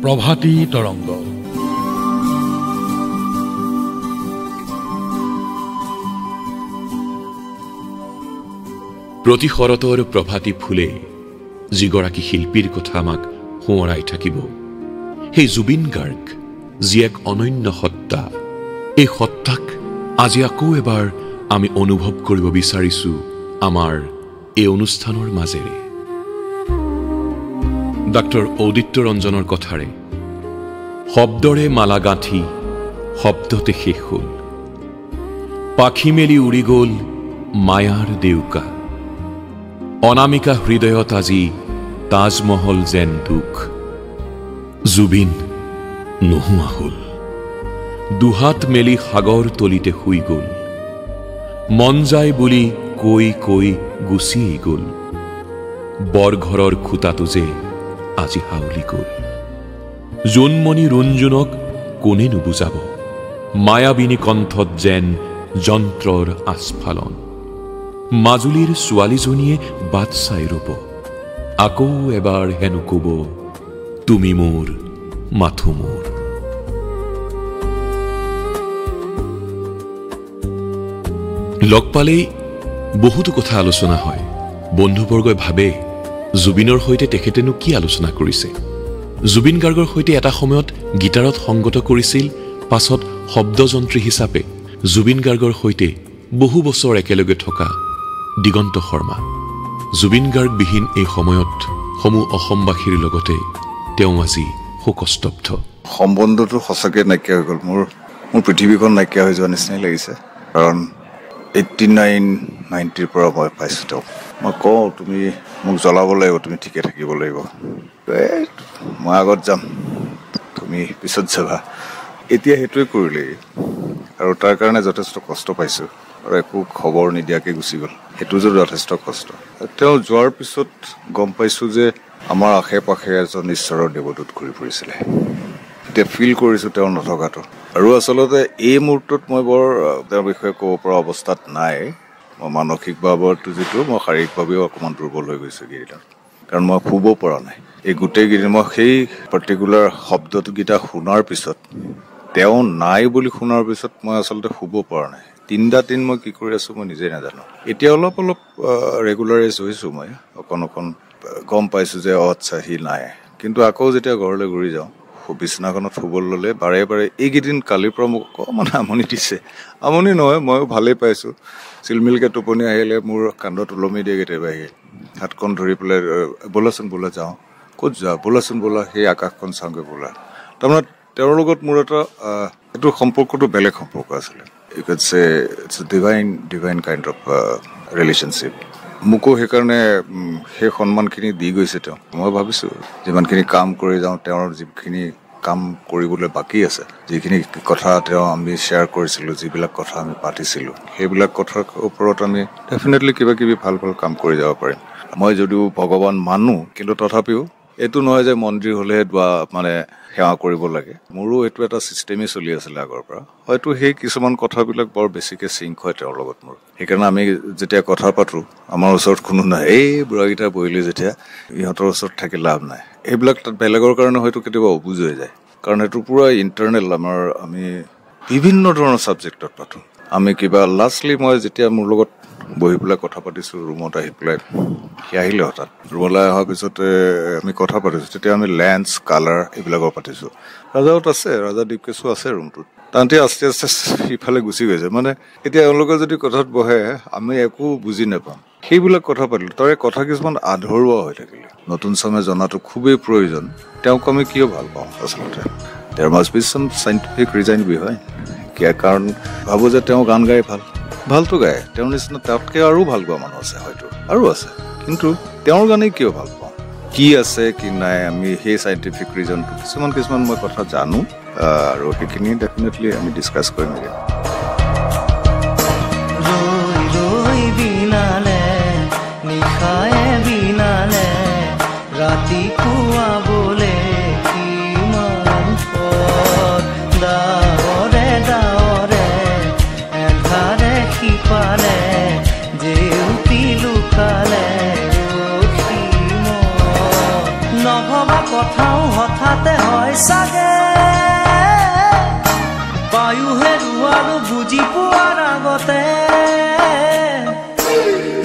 প্ৰভাতী তৰংগ। প্ৰতি শৰতৰ প্ৰভাতী ফুলে যিগৰাকী শিল্পীৰ কথা আমাক সোঁৱৰাই থাকিব, সেই জুবিন গাৰ্গ, যি এক অনন্য সত্তা। এই সত্তাক আজি আকৌ এবাৰ আমি অনুভৱ কৰিব বিচাৰিছো আমাৰ এই অনুষ্ঠানৰ মাজেৰে। ডাক্তৰ ঔদিত্য ৰঞ্জনৰ কথাৰে শব্দৰে মালা গাঁঠি শব্দতে শেষ হ'ল, পাখি মেলি উৰি গ'ল মায়াৰ দেউকা, অনামিকা হৃদয়ত আজি তাজমহল যেন দুখ, জুবিন নোহোৱা হ'ল, দুহাত মেলি সাগৰ তলিতে শুই গ'ল, মন যায় বুলি কৈ কৈ গুচিয়েই গ'ল, বৰঘৰৰ খুটাটো যে আজি হাউলি গ'ল, জোনমণি ৰুণজোনক কোনে নুবুজাব, মায়াবিনী কণ্ঠত যেন যন্ত্ৰৰ আস্ফালন, মাজুলীৰ ছোৱালীজনীয়ে বাট চাই ৰ'ব, আকৌ এবাৰ হেনো ক'ব তুমি মোৰ মাথো মোৰ। লগ পালেই বহুতো কথা আলোচনা হয়। বন্ধুবৰ্গই ভাবে জুবিনৰ সৈতে তেখেতেনো কি আলোচনা কৰিছে। জুবিন গাৰ্গৰ সৈতে এটা সময়ত গীটাৰত সংগত কৰিছিল, পাছত শব্দযন্ত্ৰী হিচাপে জুবিন গাৰ্গৰ সৈতে বহু বছৰ একেলগে থকা দিগন্ত শৰ্মা। জুবিন গাৰ্গবিহীন এই সময়ত সমূহ অসমবাসীৰ লগতে তেওঁ আজি শোকস্তব্ধ। সম্বন্ধটো সঁচাকৈ নাইকিয়া হৈ গ'ল। মোৰ পৃথিৱীখন নাইকিয়া হৈ যোৱা নিচিনাই লাগিছে। কাৰণ 89-90ৰ পৰা মই পাইছোঁ তেওঁক। মই কওঁ তুমি মোক জ্বলাব লাগিব, তুমি ঠিকে থাকিব লাগিব, মই আগত যাম, তুমি পিছত যাবা। এতিয়া সেইটোৱে কৰিলেই, আৰু তাৰ কাৰণে যথেষ্ট কষ্ট পাইছোঁ, আৰু একো খবৰ নিদিয়াকৈ গুচি গ'ল, সেইটো যে যথেষ্ট কষ্ট। তেওঁ যোৱাৰ পিছত গম পাইছোঁ যে আমাৰ আশে পাশে এজন ঈশ্বৰৰ দেৱদূত ঘূৰি ফুৰিছিলে। এতিয়া ফিল কৰিছোঁ তেওঁৰ নথকাটো। আৰু আচলতে এই মুহূৰ্তত মই বৰ তেওঁৰ বিষয়ে ক'ব পৰা অৱস্থাত নাই। মই মানসিকভাৱটো যিটো, মই শাৰীৰিকভাৱেও অকণমান দুৰ্বল হৈ গৈছোঁ কেইদিনত, কাৰণ মই শুব পৰা নাই এই গোটেইকেইদিন। মই সেই পাৰ্টিকুলাৰ শব্দকেইটা শুনাৰ পিছত, তেওঁ নাই বুলি শুনাৰ পিছত মই আচলতে শুব পৰা নাই। 3টা দিন মই কি কৰি আছোঁ মই নিজেই নাজানো। এতিয়া অলপ ৰেগুলাৰাইজ হৈছোঁ, মই অকণ গম পাইছোঁ যে আচ্ছা সি নাই। কিন্তু আকৌ যেতিয়া ঘৰলৈ ঘূৰি যাওঁ, বিছনাখনত শুবলৈ ল'লে বাৰে বাৰে এইকেইদিন কালিৰ পৰা মোক অকণমান আমনি দিছে। আমনি নহয়, ময়ো ভালেই পাইছোঁ। চিলমিলকৈ টোপনি আহিলে মোৰ কান্ধত ওলমি দিয়ে কেতিয়াবা। আহি হাতখন ধৰি পেলাই ব'লাচোন ব'লা যাওঁ, ক'ত যোৱা, ব'লাচোন ব'লা, সেই আকাশখন চাওঁগৈ ব'লা। তাৰমানে তেওঁৰ লগত মোৰ এইটো সম্পৰ্কটো বেলেগ সম্পৰ্ক আছিলে। You can say it's divine kind of relationship. মোকো সেইকাৰণে সেই সন্মানখিনি দি গৈছে তেওঁ। মই ভাবিছোঁ যিমানখিনি কাম কৰি যাওঁ, তেওঁৰ যিখিনি কাম কৰিবলৈ বাকী আছে, যিখিনি কথা আমি শ্বেয়াৰ কৰিছিলোঁ, যিবিলাক কথা আমি পাতিছিলোঁ, সেইবিলাক কথাৰ ওপৰত আমি ডেফিনেটলি কিবা কিবি ভাল কাম কৰি যাব পাৰিম। মই যদিও ভগৱান মানো, কিন্তু তথাপিও এইটো নহয় যে মন্দিৰ হ'লেহে সেৱা কৰিব লাগে। মোৰো এইটো এটা ছিষ্টেমেই চলি আছিলে আগৰ পৰা। হয়তো সেই কিছুমান কথাবিলাক বৰ বেছিকৈ চিংক হয় তেওঁৰ লগত মোৰ। সেইকাৰণে আমি যেতিয়া কথা পাতোঁ, আমাৰ ওচৰত কোনো নাই, এই বুঢ়াকেইটা বহিলে যেতিয়া, ইহঁতৰ ওচৰত থাকি লাভ নাই। এইবিলাক বেলেগৰ কাৰণে হয়তো কেতিয়াবা অবুজ হৈ যায়, কাৰণ সেইটো পূৰা ইণ্টাৰনেল। আমি বিভিন্ন ধৰণৰ ছাবজেক্টত পাতোঁ। আমি লাষ্টলি মই যেতিয়া মোৰ লগত বহি পেলাই কথা পাতিছোঁ, ৰুমত আহি পেলাই সি আহিলে হঠাৎ। ৰুমলৈ অহাৰ পিছতে আমি কথা পাতিছোঁ, তেতিয়া আমি লেন্স, কালাৰ এইবিলাকৰ পাতিছোঁ। ৰাজাহঁত আছে, ৰাজা দীপকেশো আছে ৰুমটোত। তাহাঁতে আস্তে আস্তে সিফালে গুচি গৈছে। এতিয়া এওঁলোকে যদি কথাত বহে, আমি একো বুজি নাপাম। সেইবিলাক কথা পাতিলোঁ। তাৰে কথা কিছুমান আধৰুৱা হৈ থাকিলে। নতুন চামে জনাটো খুবেই প্ৰয়োজন, তেওঁক আমি কিয় ভাল পাওঁ আচলতে। দেৰ মাষ্ট বি চাম চাইণ্টিফিক ৰিজন বিহাইণ্ড। কাৰণ ভাবোঁ যে তেওঁ গান গাই ভালটো গায়, তেওঁৰ নিচিনা তাতকৈ আৰু ভাল গোৱা মানুহ আছে, হয়তো আৰু আছে, কিন্তু তেওঁৰ গানেই কিয় ভাল পাওঁ, কি আছে কি নাই, আমি সেই চাইণ্টিফিক ৰিজনটো কিছুমান মই কথা জানো, আৰু সেইখিনি ডেফিনেটলি আমি ডিছকাছ কৰিম নেকি। কথাও হঠাতে হয় চাগে বায়ু হেৰুৱালো বুজি পোৱাৰ আগতে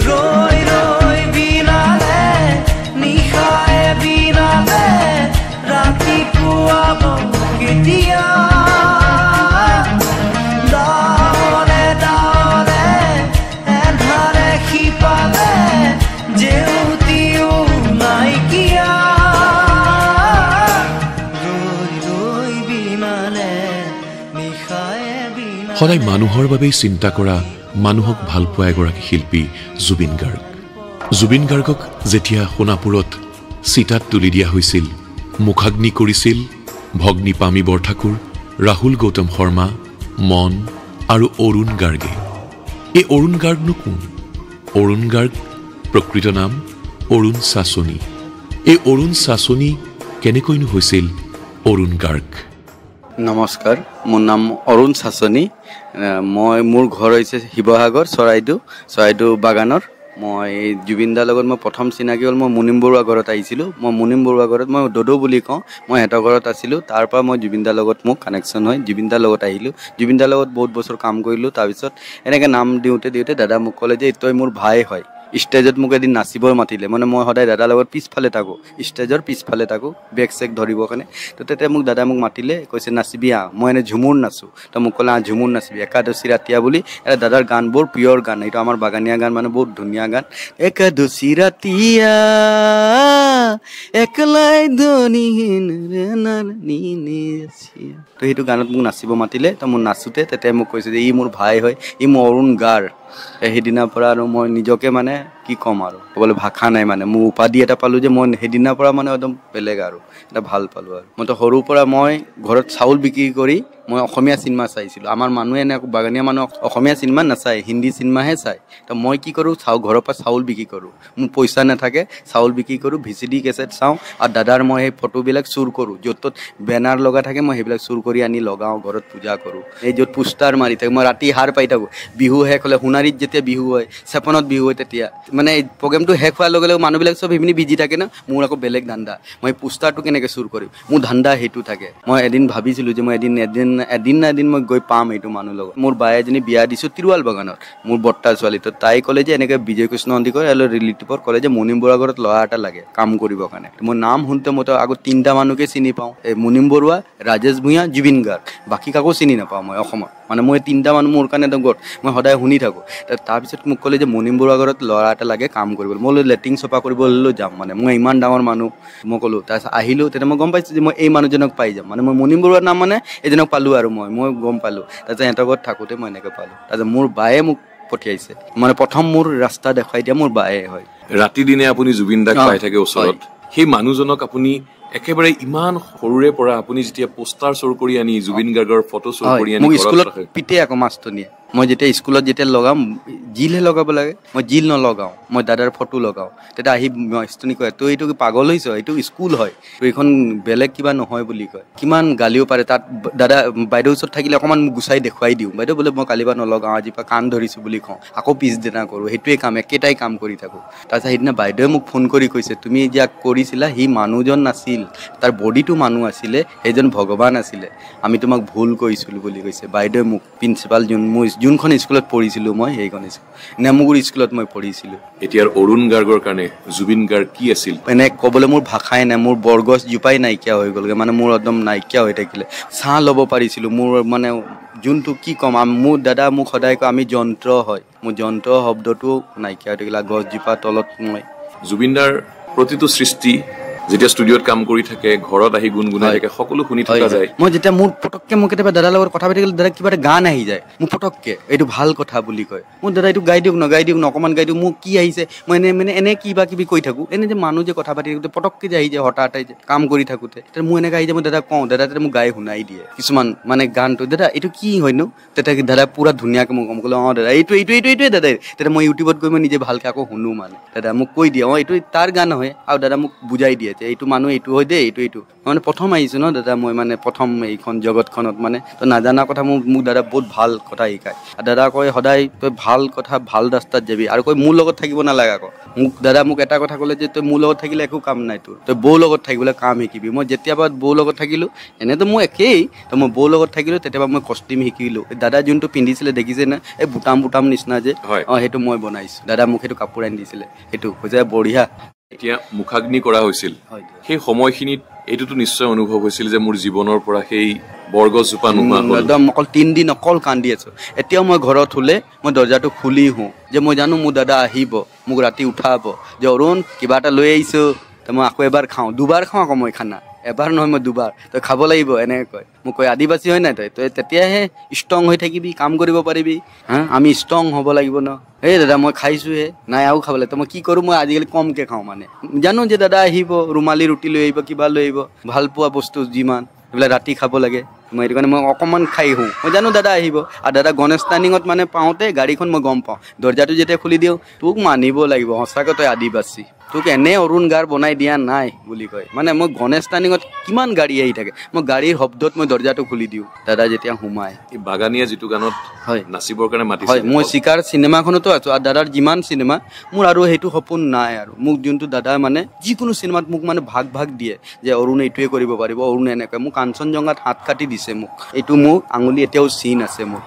ৰৈ ৰৈ বিনালে নিশায়ে বিনালে ৰাতিপুৱাব কেতিয়া ডাৱৰে ডাৱৰে এন্ধাৰে শিপালে জেউতিও নাইকিয়া ৰৈ ৰৈ বিনালে নিশায়ে বিনালে সদায় মানুহৰ বাবেই চিন্তা কৰা মানুহক ভাল পোৱা এগৰাকী শিল্পী জুবিন গাৰ্গ জুবিন গাৰ্গক যেতিয়া সোণাপুৰত চিতাত তুলি দিয়া হৈছিল মুখাগ্নি কৰিছিল ভগ্নী পামী বৰঠাকুৰ ৰাহুল গৌতম শৰ্মা মন আৰু অৰুণ গাৰ্গে এই অৰুণ গাৰ্গনো কোন অৰুণ গাৰ্গ প্ৰকৃত নাম অৰুণ চাচনি এই অৰুণ চাচনি কেনেকৈনো হৈছিল অৰুণ গাৰ্গ নমস্কাৰ মোৰ নাম অৰুণ চাচনি মই মোৰ ঘৰ হৈছে শিৱসাগৰ চৰাইদেউ বাগানৰ মই জুবিন দাৰ লগত মই প্ৰথম চিনাকি হ'ল মই মুনিম বৰুৱা ঘৰত আহিছিলোঁ মই মুনিম বৰুৱা ঘৰত মই দদৌ বুলি কওঁ মই সিহঁতৰ ঘৰত আছিলোঁ তাৰ পৰা মই জুবিন দাৰ লগত মোক কানেকশ্যন হয় জুবিন দাৰ লগত আহিলোঁ জুবিন দাৰ লগত বহুত বছৰ কাম কৰিলোঁ তাৰপিছত এনেকৈ নাম দিওঁতে দাদা মোক ক'লে যে তই মোৰ ভাই হয় ষ্টেজত মোক এদিন নাচিব মাতিলে মানে মই সদায় দাদাৰ লগত পিছফালে থাকোঁ ষ্টেজৰ পিছফালে থাকোঁ বেক চেক ধৰিবৰ কাৰণে তো তেতিয়া মোক দাদাই মোক মাতিলে কৈছে নাচিবি মই এনে ঝুমুৰ নাচোঁ তো মোক ক'লে ঝুমুৰ নাচিবি একাদশী ৰাতিয়া বুলি এটা দাদাৰ গান বৰ পিয়ৰ গান এইটো আমাৰ বাগানীয়া গান মানে বহুত ধুনীয়া গান একাদশী ৰাতিয়া একলাই ধনীহীন তো সেইটো গানত মোক নাচিব মাতিলে তো মই নাচোঁতে তেতিয়া মোক কৈছে যে ই মোৰ ভাই হয় ই মোৰ অৰুণ গাৰ সেইদিনাৰ পৰা আৰু মই নিজকে মানে কি ক'ম আৰু ক'বলৈ ভাষা নাই মানে মোৰ উপাধি এটা পালোঁ যে মই সেইদিনাৰ পৰা মানে একদম বেলেগ আৰু এটা ভাল পালোঁ আৰু মইতো সৰুৰ পৰা মই ঘৰত চাউল বিক্ৰী কৰি মই অসমীয়া চিনেমা চাইছিলোঁ আমাৰ মানুহে এনে বাগানীয়া মানুহ অসমীয়া চিনেমা নাচায় হিন্দী চিনেমাহে চায় তো মই কি কৰোঁ ঘৰৰ পৰা চাউল বিক্ৰী কৰোঁ মোৰ পইচা নাথাকে চাউল বিক্ৰী কৰোঁ VCD কেছেট চাওঁ আৰু দাদাৰ মই সেই ফটোবিলাক চুৰ কৰোঁ য'ত বেনাৰ লগা থাকে মই সেইবিলাক চুৰ কৰি আনি লগাওঁ ঘৰত পূজা কৰোঁ এই য'ত পোষ্টাৰ মাৰি থাকে মই ৰাতি হাৰ পাই থাকোঁ বিহু শেষ হ'লে সোণাৰীত যেতিয়া বিহু হয় চেপনত বিহু হয় তেতিয়া মানে প্ৰগ্ৰেমটো শেষ হোৱাৰ লগে লগে মানুহবিলাক চব সেইখিনি বিজি থাকে ন মোৰ আকৌ বেলেগ ধান্দা মই পোষ্টাৰটো কেনেকৈ চুৰ কৰিম মোৰ ধান্দা সেইটো থাকে মই এদিন ভাবিছিলোঁ যে মই এদিন না এদিন মই গৈ পাম এইটো মানুহ লগত মোৰ বাই এজনী বিয়া দিছোঁ তিৰুৱাল বাগানত মোৰ বৰ্তাৰ ছোৱালী তো তাই ক'লে যে এনেকৈ বিজয় কৃষ্ণ সন্দিকৈ ৰিলেটিভৰ ক'লে যে মুনিম বৰুৱা ঘৰত ল'ৰা এটা লাগে কাম কৰিবৰ কাৰণে মোৰ নাম শুনতে মইতো আগত 3টা মানুহকে চিনি পাওঁ এই মুনিম বৰুৱা ৰাজেশ ভূঞা জুবিন গাৰ্গ বাকী কাকো চিনি নাপাওঁ মই অসমত মানে মই 3টা মানুহ মোৰ কাৰণে একদম গত মই সদায় শুনি থাকোঁ তাৰপিছত মোক ক'লে যে মুনিম বৰুৱা ঘৰত ল'ৰা এটা লাগে কাম কৰিবলৈ মই লেট্ৰিন চফা কৰিবলৈ যাম মানে মই ইমান ডাঙৰ মানুহ মই ক'লোঁ তাৰপিছত আহিলোঁ তেতিয়া মই গম পাইছোঁ যে মই এই মানুহজনক পাই যাম মানে মই মুনিম বৰুৱাৰ নাম মানে এজনক পালোঁ আৰু মই গম পালোঁ তাৰপিছত সিহঁতৰ ঘৰত থাকোঁতে মই এনেকৈ পালোঁ তাৰপিছত মোৰ বায়ে মোক পঠিয়াইছে মানে প্ৰথম মোৰ ৰাস্তা দেখুৱাই দিয়া মোৰ বায়ে হয় ৰাতি দিনে আপুনি জুবিন দাক পাই থাকে ওচৰত সেই মানুহজনক আপুনি একেবাৰে ইমান সৰুৰে পৰা আপুনি যেতিয়া পোষ্টাৰ চুৰ কৰি আনি জুবিন গাৰ্গৰ ফটো চুৰ কৰি আনি স্কুলত পিটে আকৌ মাষ্টনীয়ে মই যেতিয়া স্কুলত যেতিয়া লগাম জিলহে লগাব লাগে মই জিল নলগাওঁ মই দাদাৰ ফটো লগাওঁ তেতিয়া আহি মাষ্টনী কয় তই এইটো পাগল হৈছ এইটো স্কুল হয় তো এইখন বেলেগ কিবা নহয় বুলি কয় কিমান গালিও পাৰে তাত দাদা বাইদেউৰ ওচৰত থাকিলে অকণমান গুচাই দেখুৱাই দিওঁ বাইদেউ বোলে মই কালিৰ পৰা নলগাওঁ আজিৰ পৰা কাণ ধৰিছোঁ বুলি কওঁ আকৌ পিছদিনা কৰোঁ সেইটোৱে কাম একেটাই কাম কৰি থাকোঁ তাৰপিছত সেইদিনা বাইদেৱে মোক ফোন কৰি কৈছে তুমি যাক কৰিছিলা সি মানুহজন নাছিল তাৰ বডিটো মানুহ আছিলে সেইজন ভগৱান আছিলে আমি তোমাক ভুল কৰিছিলোঁ বুলি কৈছে বাইদেৱে মোক প্ৰিন্সিপাল যোনখন স্কুলত পঢ়িছিলোঁ মই সেইখন স্কুল নেমুগুৰি স্কুলত মই পঢ়িছিলোঁ এতিয়াৰ অৰুণ গাৰ্গৰ কাৰণে জুবিন গাৰ্গ কি আছিল এনে ক'বলৈ মোৰ ভাষাই নাই মোৰ বৰগছ জোপাই নাইকিয়া হৈ গ'লগৈ মানে মোৰ একদম নাইকিয়া হৈ থাকিলে ছাঁ ল'ব পাৰিছিলোঁ মোৰ মানে যোনটো কি ক'ম মোৰ দাদা মোক সদায় কয় আমি যন্ত্ৰ হয় মোৰ যন্ত্ৰ শব্দটো নাইকিয়া হৈ থাকিলে গছজোপা তলত মই জুবিন দাৰ প্ৰতিটো সৃষ্টি যেতিয়া ষ্টুডিঅ'ত কাম কৰি থাকে ঘৰত আহি গুণগুণাই থাকে সকলো শুনি থকা যায় মই যেতিয়া মোৰ পটককৈ মই কেতিয়াবা দাদাৰ লগত কথা পাতি গ'লে দাদা কিবা এটা গান আহি যায় মোৰ পটককৈ এইটো ভাল কথা বুলি কয় মোৰ দাদা এইটো গাই দিয়ক ন অকণমান গাই দিয়ক মোক কি আহিছে মই এনে কিবা কিবি কৈ থাকোঁ এনে যে মানুহ যে কথা পাতি থাকোঁতে পটককৈ যে আহি যায় হঠাৎ আহি যায় কাম কৰি থাকোঁতে তেতিয়া মোৰ এনেকৈ আহি যায় মই দাদা কওঁ দাদা তেতিয়া মোক গাই শুনাই দিয়ে কিছুমান মানে গানটো দাদা এইটো কি হয়নো তেতিয়া দাদা পুৰা ধুনীয়াকৈ মোক ক'লে অঁ দাদা এইটোৱে দাদা তেতিয়া মই ইউটিউবত গৈ মই নিজে ভালকৈ আকৌ শুনো মানে দাদা মোক কৈ দিয়ে অঁ এইটো তাৰ গান হয় আৰু দাদা মোক বুজাই দিয়ে যে এইটো মানুহ এইটো হয় দেই এইটো মানে প্ৰথম আহিছোঁ ন দাদা মই মানে প্ৰথম এইখন জগতখনত মানে তো নাজানা কথা মোক দাদা বহুত ভাল কথা শিকায় আৰু দাদা কয় সদায় তই ভাল কথা ভাল ৰাস্তাত যাবি আৰু কয় মোৰ লগত থাকিব নালাগে আকৌ দাদা মোক এটা কথা ক'লে যে তই মোৰ লগত থাকিলে একো কাম নাই তোৰ তই বৌৰ লগত থাকিবলৈ কাম শিকিবি মই যেতিয়াবা বৌৰ লগত থাকিলোঁ এনেতো মই একেই তো মই বৌৰ লগত থাকিলোঁ তেতিয়াবা মই কষ্টিম শিকিলোঁ দাদা যোনটো পিন্ধিছিলে দেখিছে না এই বুটাম নিচিনা যে সেইটো মই বনাইছোঁ দাদা মোক সেইটো কাপোৰ আনি দিছিলে সেইটো কৈছে বঢ়িয়া এতিয়া মুখাগ্নি কৰা হৈছিল সেই সময়খিনিত এইটোতো নিশ্চয় অনুভৱ হৈছিল যে মোৰ জীৱনৰ পৰা সেই বৰগছজোপা নোহোৱা হ'ল একদম অকল 3 দিন অকল কান্দি আছোঁ এতিয়াও মই ঘৰত হ'লে মই দৰ্জাটো খুলি যে মই জানো মোৰ দাদা আহিব মোক ৰাতি উঠাব যে অৰুণ কিবা এটা লৈ আহিছোঁ তো মই আকৌ এবাৰ খাওঁ দুবাৰ খাওঁ আকৌ মই খানা এবাৰ নহয় মই দুবাৰ তই খাব লাগিব এনেকৈ কয় মোক কয় আদিবাসী হয় নাই তই তেতিয়াহে ষ্ট্ৰং হৈ থাকিবি কাম কৰিব পাৰিবি আমি ষ্ট্ৰং হ'ব লাগিব ন এই দাদা মই খাইছোঁহে নাই আৰু খাব লাগিব মই কি কৰোঁ মই আজিকালি কমকৈ খাওঁ মানে জানো যে দাদা আহিব ৰুমালী ৰুটি লৈ আহিব কিবা লৈ আহিব ভাল পোৱা বস্তু যিমান এইবিলাক ৰাতি খাব লাগে মই সেইটো কাৰণে মই অকণমান খাই আহোঁ মই জানো দাদা আহিব আৰু দাদা গণেশ টাৰ্ণিঙত মানে পাওঁতে গাড়ীখন মই গম পাওঁ দৰ্জাটো যেতিয়া খুলি দিওঁ তোক মানিব লাগিব সঁচাকৈ তই আদিবাসী তোক এনে অৰুণ গাৰ বনাই দিয়া নাই বুলি কয় মানে মই গণেশ টাৰ্ণিঙত কিমান গাড়ী আহি থাকে মই গাড়ীৰ শব্দত মই দৰ্জাটো খুলি দিওঁ দাদা যেতিয়া সোমায় বাগানীয়া যিটো গানত হয় নাচিবৰ কাৰণে মাতিছে হয় মই চিকাৰ চিনেমাখনতো আছোঁ আৰু দাদাৰ যিমান চিনেমা মোৰ আৰু সেইটো সপোন নাই আৰু মোক যোনটো দাদা মানে যিকোনো চিনেমাত মোক মানে ভাগ দিয়ে যে অৰুণ এইটোৱে কৰিব পাৰিব অৰুণ এনেকৈ মোক কাঞ্চনজংঘাত হাত কাটি দিছে মোক এইটো মোক আঙুলি এতিয়াও চিন আছে মোক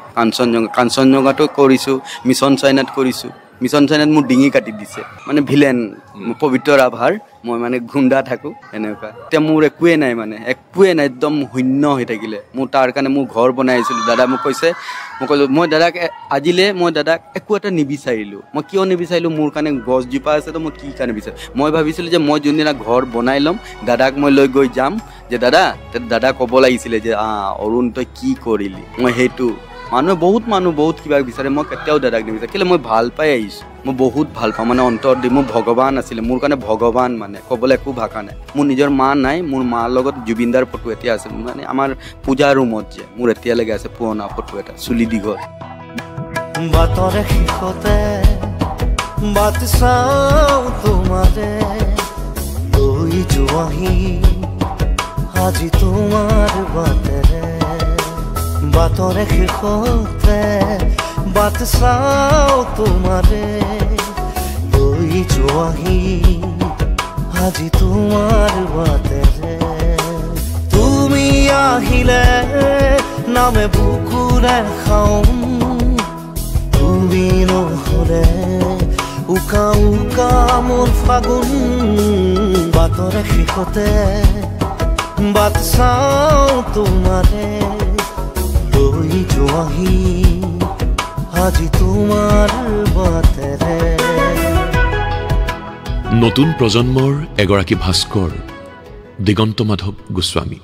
কাঞ্চনজংঘাটো কৰিছোঁ মিছন চাইনাত কৰিছোঁ মিছন চাইনাত মোৰ ডিঙি কাটি দিছে মানে ভিলেন পবিত্ৰ ৰাভাৰ মই মানে গুণ্ডা থাকোঁ এনেকুৱা এতিয়া মোৰ একোৱে নাই মানে একদম শূন্য হৈ থাকিলে মোৰ তাৰ কাৰণে মোৰ ঘৰ বনাই আহিছিলোঁ দাদা মোক কৈছে মই ক'লোঁ মই দাদাক আজিলৈ মই দাদাক একো এটা নিবিচাৰিলোঁ মই কিয় নিবিচাৰিলোঁ মোৰ কাৰণে গছজোপা আছে তো মই কি কাৰণে বিচাৰোঁ মই ভাবিছিলোঁ যে মই যোনদিনা ঘৰ বনাই ল'ম দাদাক মই লৈ গৈ যাম যে দাদা ক'ব লাগিছিলে যে অৰুণ তই কি কৰিলি মই সেইটো মানুহ বহুত কিবা বিচাৰে মই কেতিয়াও দাদাক নিবিচাৰোঁ কেলৈ মই ভাল পাই আহিছোঁ মই বহুত ভাল পাওঁ মানে অন্তৰ দি মোৰ ভগৱান আছিলে মোৰ কাৰণে ভগৱান মানে ক'বলৈ একো ভাষা নাই মোৰ নিজৰ মা নাই মোৰ মাৰ লগত জুবিনদাৰ ফটো এতিয়া আছে মানে আমাৰ পূজা ৰুমত যে মোৰ এতিয়ালৈকে আছে পুৰণা ফটো এটা চুলি দীঘল বাটৰে শেষতে বাট চাওঁ তোমাৰে লৈ যোৱাহি আজি তোমাৰ বাটেৰে বাটৰে শেষতে বাট চাওঁ তোমাৰে লৈ যোৱাহি আজি তোমাৰ বাটেৰে তুমি আহিলে নামে বুকুৰে খাওঁ তুমি নহ'লে উকা মোৰ ফাগুন বাটৰে শেষতে বাট চাওঁ তোমাৰে লৈ যোৱাহি আজি তোমাৰ বাটেৰে নতুন প্ৰজন্মৰ এগৰাকী ভাস্কৰ দিগন্ত মাধৱ গোস্বামী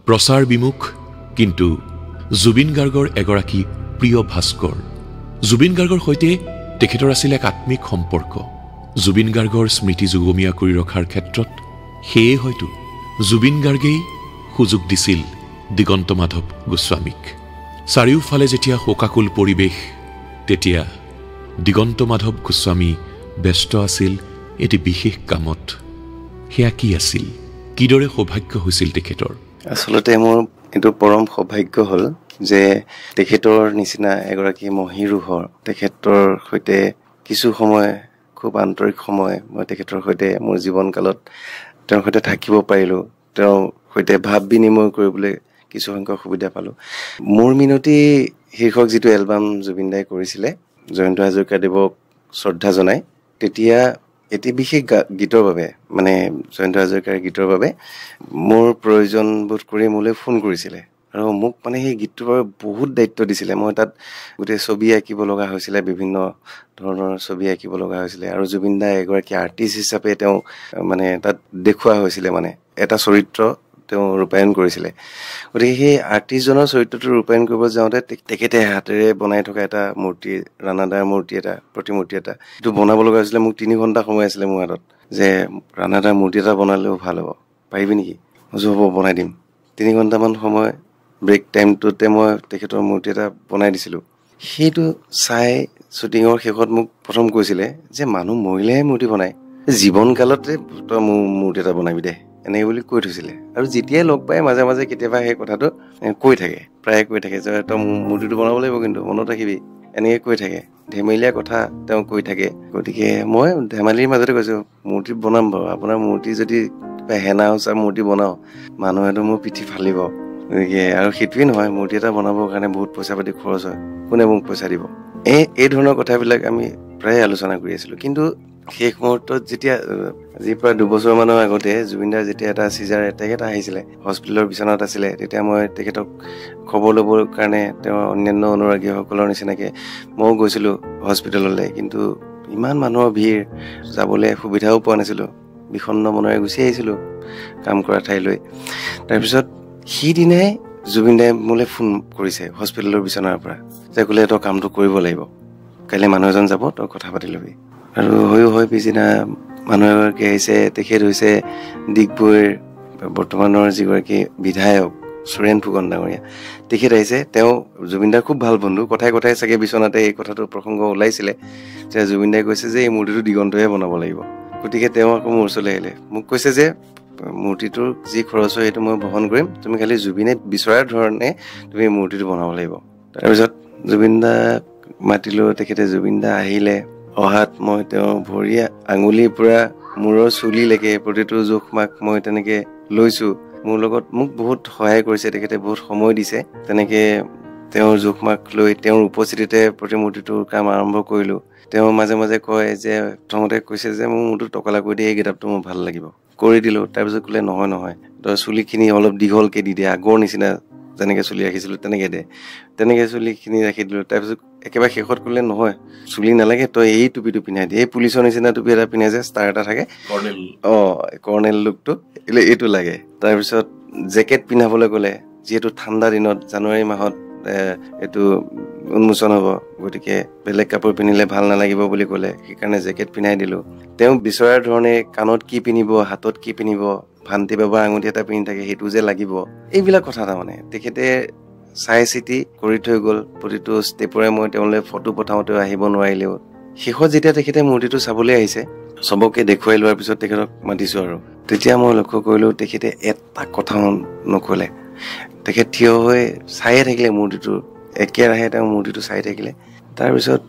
প্ৰচাৰ বিমুখ কিন্তু জুবিন গাৰ্গৰ এগৰাকী প্ৰিয় ভাস্কৰ জুবিন গাৰ্গৰ সৈতে তেখেতৰ আছিল এক আত্মিক সম্পৰ্ক জুবিন গাৰ্গৰ স্মৃতি যুগমীয়া কৰি ৰখাৰ ক্ষেত্ৰত সেয়ে হয়তো জুবিন গাৰ্গেই সুযোগ দিছিল দিগন্ত মাধৱ গোস্বামীক চাৰিওফালে যেতিয়া শোকাকুল পৰিৱেশ তেতিয়া দিগন্ত মাধৱ গোস্বামী ব্যস্ত আছিল এটি বিশেষ কামত সেয়া কি আছিল কিদৰে সৌভাগ্য হৈছিল তেখেতৰ আচলতে মোৰ এইটো পৰম সৌভাগ্য হ'ল যে তেখেতৰ নিচিনা এগৰাকী মহিৰুহৰ তেখেতৰ সৈতে কিছু সময় খুব আন্তৰিক সময় মই তেখেতৰ সৈতে মোৰ জীৱনকালত তেওঁৰ সৈতে থাকিব পাৰিলোঁ তেওঁৰ সৈতে ভাৱ বিনিময় কৰিবলৈ কিছু সংখ্যক সুবিধা পালোঁ মোৰ মিনতি শীৰ্ষক যিটো এলবাম জুবিন দাই কৰিছিলে জয়ন্ত হাজৰিকাদেৱক শ্ৰদ্ধা জনাই তেতিয়া এটি বিশেষ গীতৰ বাবে মানে জয়ন্ত হাজৰিকাৰ গীতৰ বাবে মোৰ প্ৰয়োজন বোধ কৰি মোলৈ ফোন কৰিছিলে আৰু মোক মানে সেই গীতটোৰ বাবে বহুত দায়িত্ব দিছিলে মই তাত গোটেই ছবি আঁকিব লগা হৈছিলে বিভিন্ন ধৰণৰ ছবি আঁকিব লগা হৈছিলে আৰু জুবিন দাই এগৰাকী আৰ্টিষ্ট হিচাপে তেওঁ মানে তাত দেখুওৱা হৈছিলে মানে এটা চৰিত্ৰ তেওঁ ৰূপায়ণ কৰিছিলে গতিকে সেই আৰ্টিষ্টজনৰ চৰিত্ৰটো ৰূপায়ণ কৰিব যাওঁতে তেখেতে হাতেৰে বনাই থকা এটা মূৰ্তি ৰাণাদাৰ মূৰ্তি এটা প্ৰতিমূৰ্তি এটা সেইটো বনাব লগা হৈছিলে মোক 3 ঘণ্টা সময় আছিলে মোৰ হাতত যে ৰাণাদাৰ মূৰ্তি এটা বনালেও ভাল হ'ব পাৰিবি নেকি মই হ'ব বনাই দিম 3 ঘণ্টামান সময় ব্ৰেক টাইমটোতে মই তেখেতৰ মূৰ্তি এটা বনাই দিছিলোঁ সেইটো চাই শ্বুটিঙৰ শেষত মোক প্ৰথম কৈছিলে যে মানুহ মৰিলেহে মূৰ্তি বনায় জীৱনকালতে তই মোৰ মূৰ্তি এটা বনাবি দে এনেকৈ বুলি কৈ থৈছিলে আৰু যেতিয়াই লগ পাই মাজে মাজে কেতিয়াবা সেই কথাটো কৈ থাকে প্ৰায়ে কৈ থাকে যে তই মূৰ্তিটো বনাব লাগিব কিন্তু মনত ৰাখিবি এনেকৈ কৈ থাকে ধেমেলীয়া কথা তেওঁ কৈ থাকে গতিকে মই ধেমালিৰ মাজতে কৈছোঁ মূৰ্তি বনাম বাৰু আপোনাৰ মূৰ্তি যদি হেনা হোচা মূৰ্তি বনাওঁ মানুহেতো মোৰ পিঠি ফালিব গতিকে আৰু সেইটোৱেই নহয় মূৰ্তি এটা বনাবৰ কাৰণে বহুত পইচা পাতি খৰচ হয় কোনে মোক পইচা দিব এই ধৰণৰ কথাবিলাক আমি প্ৰায় আলোচনা কৰি আছিলোঁ কিন্তু শেষ মুহূৰ্তত যেতিয়া আজিৰ পৰা 2 বছৰমানৰ আগতে জুবিনদাৰ যেতিয়া এটা চিজাৰ এটেক এটা আহিছিলে হস্পিটেলৰ বিচনাত আছিলে তেতিয়া মই তেখেতক খবৰ ল'বৰ কাৰণে তেওঁ অন্যান্য অনুৰাগীসকলৰ নিচিনাকৈ ময়ো গৈছিলোঁ হস্পিটেললৈ কিন্তু ইমান মানুহৰ ভিৰ যাবলৈ সুবিধাও পোৱা নাছিলোঁ বিষণ্ণ মনেৰে গুচি আহিছিলোঁ কাম কৰা ঠাইলৈ তাৰপিছত সিদিনাই জুবিনদাই মোলৈ ফোন কৰিছে হস্পিটেলৰ বিচনাৰ পৰা যে ক'লে তই কামটো কৰিব লাগিব কাইলৈ মানুহ এজন যাব তই কথা পাতি ল'বি আৰু হৈ পিছদিনা মানুহ এগৰাকী আহিছে তেখেত হৈছে ডিগবৈৰ বৰ্তমানৰ যিগৰাকী বিধায়ক সুৰেণ ফুকন ডাঙৰীয়া তেখেত আহিছে তেওঁ জুবিনদাৰ খুব ভাল বন্ধু কথাই কথাই চাগে বিচনাতে এই কথাটো প্ৰসংগ ওলাইছিলে যে জুবিনদাই কৈছে যে এই মূৰ্তিটো দিগন্তহে বনাব লাগিব গতিকে তেওঁ আকৌ মোৰ ওচৰলৈ আহিলে মোক কৈছে যে মূৰ্তিটোৰ যি খৰচ হয় সেইটো মই বহন কৰিম তুমি খালি জুবিনে বিচৰাৰ ধৰণে তুমি মূৰ্তিটো বনাব লাগিব তাৰপিছত জুবিনদাক মাতিলোঁ তেখেতে জুবিনদা আহিলে অহাত মই তেওঁ ভৰি আঙুলিৰ পৰা মূৰৰ চুলিলৈকে প্ৰতিটো জোখ মাক মই তেনেকৈ লৈছোঁ মোৰ লগত মোক বহুত সহায় কৰিছে তেখেতে বহুত সময় দিছে তেনেকৈ তেওঁৰ জোখ মাক লৈ তেওঁৰ উপস্থিতিতে প্ৰতিমূৰ্তিটোৰ কাম আৰম্ভ কৰিলোঁ তেওঁ মাজে মাজে কয় যে প্ৰথমতে কৈছে যে মোৰ মূৰটো টকলা কৰি দিয়ে এই গেটআপটো মোৰ ভাল লাগিব কৰি দিলোঁ তাৰপিছত ক'লে নহয় তই চুলিখিনি অলপ দীঘলকৈ দি দে আগৰ নিচিনা যেনেকৈ চুলি ৰাখিছিলোঁ তেনেকৈ চুলিখিনি ৰাখি দিলোঁ তাৰপিছত একেবাৰে শেষত ক'লে নহয় চুলি নালাগে তই এই টুপিটো পিন্ধাই দিয়ে এই পুলিচৰ নিচিনা টুপি এটা পিন্ধাই যে ষ্টাৰ এটা থাকে কৰ্ণেল লুকটো এইটো লাগে তাৰপিছত জেকেট পিন্ধাবলৈ ক'লে যিহেতু ঠাণ্ডা দিনত জানুৱাৰী মাহত এইটো উন্মোচন হ'ব গতিকে বেলেগ কাপোৰ পিন্ধিলে ভাল নালাগিব বুলি ক'লে সেইকাৰণে জেকেট পিন্ধাই দিলোঁ তেওঁ বিচৰাৰ ধৰণে কাণত কি পিন্ধিব হাতত কি পিন্ধিব ভান্তি বাবা আঙুঠি এটা পিন্ধি থাকে সেইটো যে লাগিব এইবিলাক কথা তাৰমানে তেখেতে চাই চিতি কৰি থৈ গ'ল প্ৰতিটো ষ্টেপৰে মই তেওঁলৈ ফটো পঠাওঁতেও আহিব নোৱাৰিলেও শেষত যেতিয়া তেখেতে মূৰ্তিটো চাবলৈ আহিছে চবকে দেখুৱাই লোৱাৰ পিছত তেখেতক মাতিছোঁ আৰু তেতিয়া মই লক্ষ্য কৰিলোঁ তেখেতে এটা কথাও নক'লে তেখেত থিয় হৈ চায়ে থাকিলে মূৰ্তিটো একেৰাহে তেওঁ মূৰ্তিটো চাই থাকিলে তাৰপিছত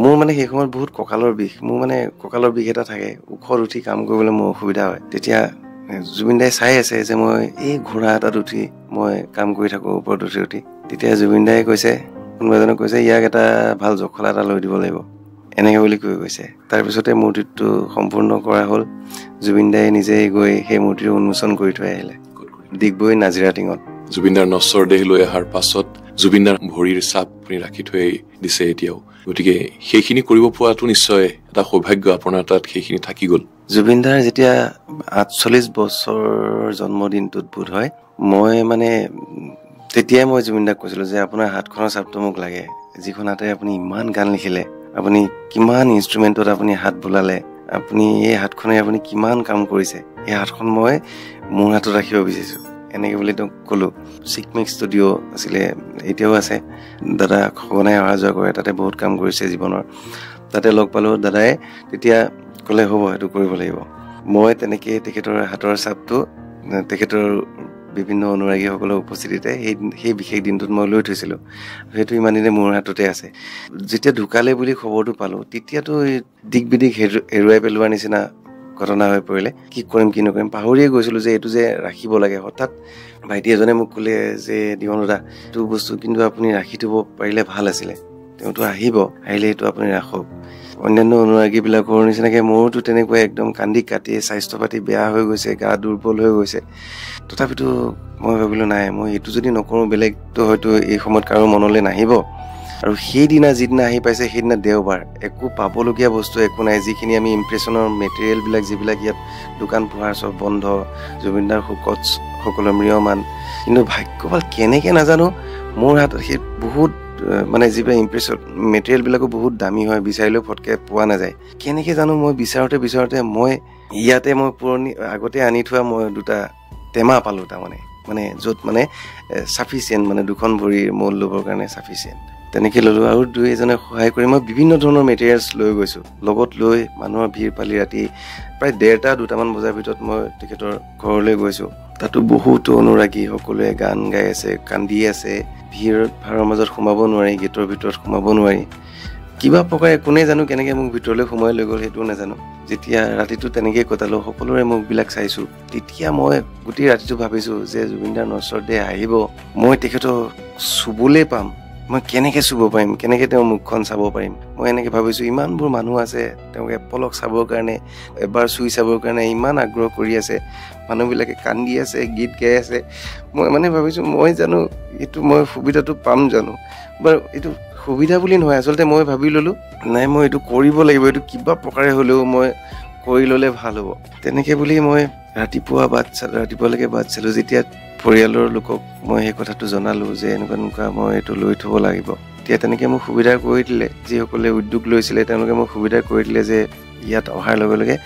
মোৰ মানে সেই সময়ত বহুত কঁকালৰ বিষ এটা থাকে ওখত উঠি কাম কৰিবলৈ মোৰ অসুবিধা হয় তেতিয়া জুবিনদাই চাই আছে যে মই এই ঘোঁৰা এটাত উঠি মই কাম কৰি থাকোঁ ওপৰত উঠি তেতিয়া জুবিনদাই কৈছে কোনোবা এজনে কৈছে ইয়াক এটা ভাল জখলা এটা লৈ দিব লাগিব এনেকৈ বুলি কৈ কৈছে তাৰপিছতে মূৰ্তিটো সম্পূৰ্ণ কৰা হ'ল জুবিনদাই নিজেই গৈ সেই মূৰ্তিটো উন্মোচন কৰি থৈ আহিলে ডিগবৈ নাজিৰা টিঙত জুবিনদাৰ নশ্বৰ দেহ লৈ অহাৰ পাছত জুবিনদাৰ ভৰিৰ চাপ আপুনি ৰাখি থৈ দিছে এতিয়াও গতিকে সেইখিনি কৰিব পৰাটো নিশ্চয় এটা সৌভাগ্য আপোনাৰ তাত সেইখিনি থাকি গ'ল জুবিনদাৰ যেতিয়া 48 বছৰ জন্মদিনটোত বোধ হয় মই মানে তেতিয়াই মই জুবিনদাক কৈছিলোঁ যে আপোনাৰ হাতখনৰ চাপটো মোক লাগে যিখন হাতে আপুনি ইমান গান লিখিলে আপুনি কিমান ইনষ্ট্ৰুমেণ্টত আপুনি হাত বোলালে আপুনি এই হাতখনে আপুনি কিমান কাম কৰিছে এই হাতখন মই মোৰ হাতত ৰাখিব বিচাৰিছোঁ এনেকৈ বুলি তেওঁক ক'লোঁ চিকমিক ষ্টুডিঅ' আছিলে এতিয়াও আছে দাদা সঘনাই অহা যোৱা কৰে তাতে বহুত কাম কৰিছে জীৱনৰ তাতে লগ পালোঁ দাদাই তেতিয়া ক'লে হ'ব সেইটো কৰিব লাগিব মই তেনেকৈ তেখেতৰ হাতৰ চাপটো তেখেতৰ বিভিন্ন অনুৰাগীসকলৰ উপস্থিতিতে সেই বিশেষ দিনটোত মই লৈ থৈছিলোঁ সেইটো ইমান দিনে মোৰ হাততে আছে যেতিয়া ঢুকালে বুলি খবৰটো পালোঁ তেতিয়াতো দিক বিদিক হেৰুৱাই পেলোৱাৰ নিচিনা ঘটনা হৈ পৰিলে কি কৰিম কি নকৰিম পাহৰিয়ে গৈছিলোঁ যে এইটো যে ৰাখিব লাগে হঠাৎ ভাইটি এজনে মোক ক'লে যে দিগন্ত দা এইটো বস্তু কিন্তু আপুনি ৰাখি থ'ব পাৰিলে ভাল আছিলে তেওঁতো আহিলে এইটো আপুনি ৰাখক অন্যান্য অনুৰাগীবিলাকৰ নিচিনাকৈ মোৰোতো তেনেকুৱা একদম কান্দি কাটি স্বাস্থ্য পাতি বেয়া হৈ গৈছে গা দুৰ্বল হৈ গৈছে তথাপিতো মই ভাবিলোঁ নাই মই এইটো যদি নকৰোঁ বেলেগতো হয়তো এই সময়ত কাৰো মনলৈ নাহিব আৰু সেইদিনা যিদিনা আহি পাইছে সেইদিনা দেওবাৰ একো পাবলগীয়া বস্তু একো নাই যিখিনি আমি ইম্প্ৰেশ্যনৰ মেটেৰিয়েলবিলাক যিবিলাক ইয়াত দোকান পোহাৰ চব বন্ধ জুবিনদাৰ শোকত সকলো ম্ৰিয়মান কিন্তু ভাগ্যভাল কেনেকৈ নাজানো মোৰ হাতত সেই বহুত মানে যিবিলাক ইম্প্ৰেশ্যন মেটেৰিয়েলবিলাকো বহুত দামী হয় বিচাৰিলেও ফটকৈ পোৱা নাযায় কেনেকৈ জানো মই বিচাৰোঁতে মই ইয়াতে মই আগতে আনি থোৱা মই 2টা টেমা পালোঁ তাৰমানে য'ত মানে চাফিচিয়েণ্ট মানে 2খন ভৰিৰ মূল ল'বৰ কাৰণে চাফিচিয়েণ্ট তেনেকৈ ল'লোঁ আৰু দুই এজনে সহায় কৰি মই বিভিন্ন ধৰণৰ মেটেৰিয়েলছ লৈ গৈছোঁ লগত লৈ মানুহৰ ভিৰ পালি ৰাতি প্ৰায় 1:30-2টামান বজাৰ ভিতৰত মই তেখেতৰ ঘৰলৈ গৈছোঁ তাতো বহুতো অনুৰাগী সকলোৱে গান গাই আছে কান্দি আছে ভাৰৰ মাজত সোমাব নোৱাৰি গেটৰ ভিতৰত সোমাব নোৱাৰি কিবা প্ৰকাৰে কোনে জানো কেনেকৈ মোক ভিতৰলৈ সোমাই লৈ গ'ল সেইটোও নাজানো যেতিয়া ৰাতিটো তেনেকৈ কটালোঁ সকলোৰে মুখবিলাক চাইছোঁ তেতিয়া মই গোটেই ৰাতিটো ভাবিছোঁ যে জুবিনদাৰ নশ্বৰ দেহ আহিব মই তেখেতক চুবলৈ পাম মই কেনেকৈ চুব পাৰিম কেনেকৈ তেওঁৰ মুখখন চাব পাৰিম মই এনেকৈ ভাবিছোঁ ইমানবোৰ মানুহ আছে তেওঁক এপলক চাবৰ কাৰণে এবাৰ চুই চাবৰ কাৰণে ইমান আগ্ৰহ কৰি আছে মানুহবিলাকে কান্দি আছে গীত গাই আছে মই মানে ভাবিছোঁ মই জানো এইটো মই সুবিধাটো পাম জানো বাৰু এইটো সুবিধা বুলি নহয় আচলতে মই ভাবি ল'লোঁ নাই মই এইটো কৰিব লাগিব এইটো কিবা প্ৰকাৰে হ'লেও মই কৰি ল'লে ভাল হ'ব তেনেকৈ বুলি মই ৰাতিপুৱালৈকে বাট চালোঁ যেতিয়া পৰিয়ালৰ লোকক মই সেই কথাটো জনালোঁ যে এনেকুৱা মই এইটো লৈ থ'ব লাগিব তেতিয়া তেনেকৈ মোক সুবিধা কৰি দিলে যিসকলে উদ্যোগ লৈছিলে তেওঁলোকে মোক সুবিধা কৰি দিলে যে ইয়াত অহাৰ লগে লগে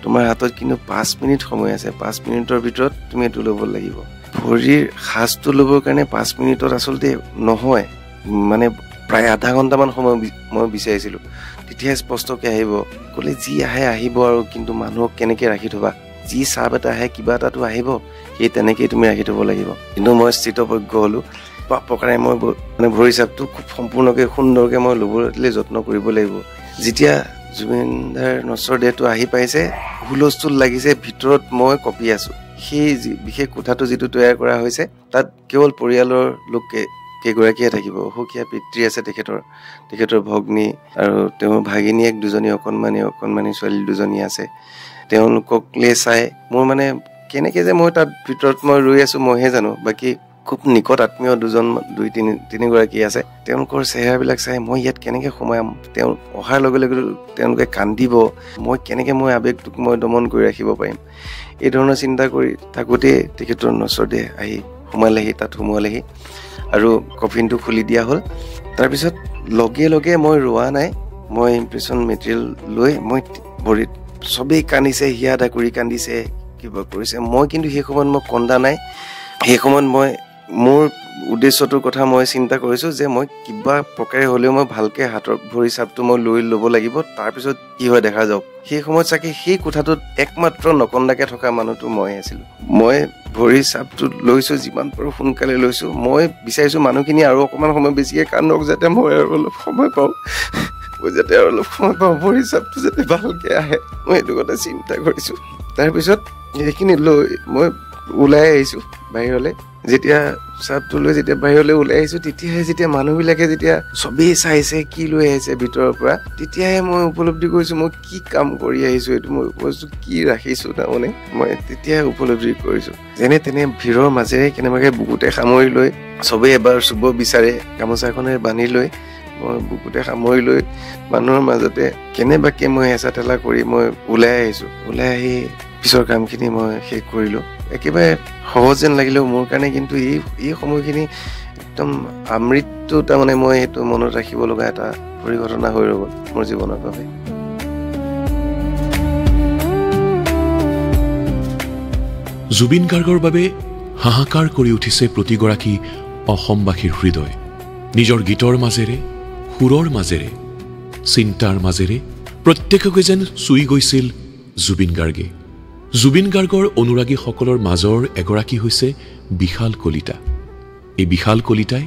তোমাৰ হাতত কিন্তু 5 মিনিট সময় আছে 5 মিনিটৰ ভিতৰত তুমি এইটো ল'ব লাগিব ভৰিৰ সাজটো ল'বৰ কাৰণে 5 মিনিটত আচলতে নহয় মানে প্ৰায় আধা ঘণ্টামান সময় মই বিচাৰিছিলোঁ তেতিয়াহে স্পষ্টকৈ আহিব ক'লে যি আহে আহিব আৰু কিন্তু মানুহক কেনেকৈ ৰাখি থ'বা যি চাপ এটা আহে কিবা এটাতো আহিব সেই তেনেকেই তুমি ৰাখি থ'ব লাগিব কিন্তু মই স্থিতপজ্ঞ হ'লোঁ বা প্ৰকাৰে মই মানে ভৰি চাপটো খুব সম্পূৰ্ণকৈ সুন্দৰকৈ মই ল'বলৈ যত্ন কৰিব লাগিব যেতিয়া জুবিনদাৰ নশ্বৰ দেহটো আহি পাইছে হুলস্থুল লাগিছে ভিতৰত মই কঁপি আছোঁ সেই বিশেষ কোঠাটো যিটো তৈয়াৰ কৰা হৈছে তাত কেৱল পৰিয়ালৰ লোকে কেইগৰাকীয়ে থাকিব অসুখীয়া পিতৃ আছে তেখেতৰ ভগ্নী আৰু তেওঁৰ ভাগিনীয়েক দুজনী অকণমানি ছোৱালী দুজনী আছে তেওঁলোককলৈ চাই মোৰ মানে কেনেকৈ যে মই তাত ভিতৰত মই ৰৈ আছোঁ মইহে জানো বাকী খুব নিকট আত্মীয় দুই তিনিগৰাকী আছে তেওঁলোকৰ চেহেৰাবিলাক চাই মই ইয়াত কেনেকৈ সোমাম তেওঁ অহাৰ লগে লগে তেওঁলোকে কান্দিব মই কেনেকৈ মই আৱেগটোক মই দমন কৰি ৰাখিব পাৰিম এই ধৰণৰ চিন্তা কৰি থাকোঁতেই তেখেতৰ নশ্বৰ দেহ আহি সোমোৱালেহি আৰু কফিনটো খুলি দিয়া হ'ল তাৰপিছত লগে লগে মই ৰোৱা নাই মই ইম্প্ৰেশ্যন মেটেৰিয়েল লৈ মই ভৰিত চবেই কান্দিছে হিয়া কৰি কান্দিছে কিবা কৰিছে মই কিন্তু সেই সময়ত মই কন্দা নাই সেই সময়ত মই মোৰ উদ্দেশ্যটোৰ কথা মই চিন্তা কৰিছোঁ যে মই কিবা প্ৰকাৰে হ'লেও মই ভালকৈ হাতৰ ভৰি চাপটো মই লৈ ল'ব লাগিব তাৰপিছত কি হয় দেখা যাওক সেই সময়ত চাগে সেই কোঠাটোত একমাত্ৰ নকন্দাকৈ থকা মানুহটো মই আছিলোঁ মই ভৰি চাপটো লৈছোঁ যিমান পাৰোঁ সোনকালে লৈছোঁ মই বিচাৰিছোঁ মানুহখিনি আৰু অকণমান সময় বেছিকৈ কান্দক যাতে মই আৰু অলপ সময় পাওঁ ভৰি চাপটো যাতে ভালকৈ আহে মই এইটো কথা চিন্তা কৰিছোঁ তাৰপিছত সেইখিনি লৈ মই ওলাই আহিছোঁ বাহিৰলৈ যেতিয়া চাপটো লৈ যেতিয়া বাহিৰলৈ ওলাই আহিছোঁ তেতিয়াহে যেতিয়া মানুহবিলাকে যেতিয়া চবেই চাইছে কি লৈ আহিছে ভিতৰৰ পৰা তেতিয়াহে মই উপলব্ধি কৰিছোঁ মই কি কাম কৰি আহিছোঁ এইটো মই বস্তু কি ৰাখিছোঁ তাৰমানে মই তেতিয়াহে উপলব্ধি কৰিছোঁ যেনে তেনে ভিৰৰ মাজেৰে কেনেবাকৈ বুকুতে সামৰি লৈ চবেই এবাৰ চুব বিচাৰে গামোচাখনে বান্ধি লৈ মই বুকুতে সামৰি লৈ মানুহৰ মাজতে কেনেবাকৈ মই হেঁচা ঠেলা কৰি মই ওলাই আহিছোঁ ওলাই আহি পিছৰ কামখিনি মই শেষ কৰিলোঁ একেবাৰে সহজ যেন লাগিলেও মোৰ কাৰণে কিন্তু এই সময়খিনি একদম আমৃত্যু তাৰমানে মই সেইটো মনত ৰাখিব লগা এটা পৰিঘটনা হৈ ৰ'ব মোৰ জীৱনৰ বাবে জুবিন গাৰ্গৰ বাবে হাহাকাৰ কৰি উঠিছে প্ৰতিগৰাকী অসমবাসীৰ হৃদয় নিজৰ গীতৰ মাজেৰে সুৰৰ মাজেৰে চিন্তাৰ মাজেৰে প্ৰত্যেককে যেন চুই গৈছিল জুবিন গাৰ্গে জুবিন গাৰ্গৰ অনুৰাগীসকলৰ মাজৰ এগৰাকী হৈছে বিশাল কলিতা এই বিশাল কলিতাই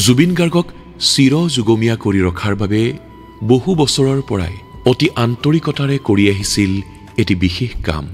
জুবিন গাৰ্গক চিৰযুগমীয়া কৰি ৰখাৰ বাবে বহু বছৰৰ পৰাই অতি আন্তৰিকতাৰে কৰি আহিছিল এটি বিশেষ কাম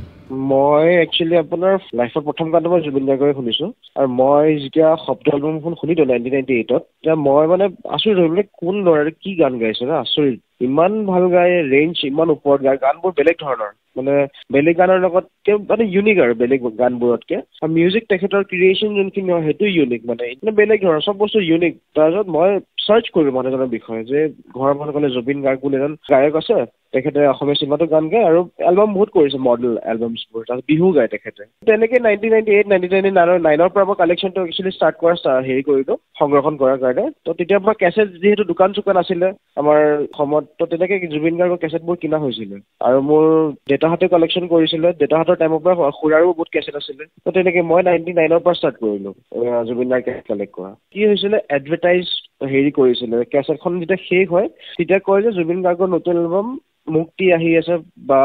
মই একচুৱেলি আপোনাৰ লাইফৰ প্ৰথম গানটো মই জুবিন গাৰ্গৰে শুনিছোঁ আৰু মই যেতিয়া শব্দ এলবামখন শুনিলোঁ 1998ত তেতিয়া মই মানে আচৰিত হৈ বোলে কোন ল'ৰাৰে কি গান গাইছে ন আচৰিত ইমান ভাল গায় ৰেঞ্জ ইমান ওপৰত গায় গানবোৰ বেলেগ ধৰণৰ মানে বেলেগ গানৰ লগতকে মানে ইউনিক আৰু বেলেগ গানবোৰতকে আৰু মিউজিক তেখেতৰ ক্ৰিয়েশ্যন যোনখিনি হয় সেইটো ইউনিক মানে বেলেগ ধৰণৰ চব বস্তু ইউনিক তাৰপিছত মই চাৰ্চ কৰিলোঁ মানুহজনৰ বিষয়ে যে ঘৰৰ মানুহ ক'লে জুবিন গাৰ্গ বুলি এজন গায়ক আছে তেখেতে অসমীয়া চিনেমাটো গান গায় আৰু এলবাম বহুত কৰিছে মডেল এলবামছবোৰ তাৰপিছত বিহু গায় তেখেতে তেনেকৈ 1998-1999 পৰা মই কালেকশ্যনটো একচুৱেলি ষ্টাৰ্ট কৰা হেৰি কৰিলোঁ সংৰক্ষণ কৰাৰ কাৰণে তো তেতিয়াৰ পৰা কেছেট যিহেতু দোকান চোকান আছিলে আমাৰ সময়ত তো তেনেকৈ জুবিন গাৰ্গৰ কেছেটবোৰ কিনা হৈছিলে আৰু মোৰ দেউতা দেউতাহঁতে কালেকশ্যন কৰিছিলে, দেউতাহঁতৰ টাইমৰ পৰা খুৰাৰো বহুত কেছেট আছিলে। তো তেনেকে মই 99ৰ পৰা ষ্টাৰ্ট কৰিলো জুবিন দাৰ কেছেট কালেক্ট কৰা। কি হৈছিলে, এডভাৰটাইজ হেৰি কৰিছিলে, কেছেটখন যেতিয়া শেষ হয় তেতিয়া কয় যে জুবিন গাৰ্গৰ নতুন এলবাম মুক্তি আহি আছে বা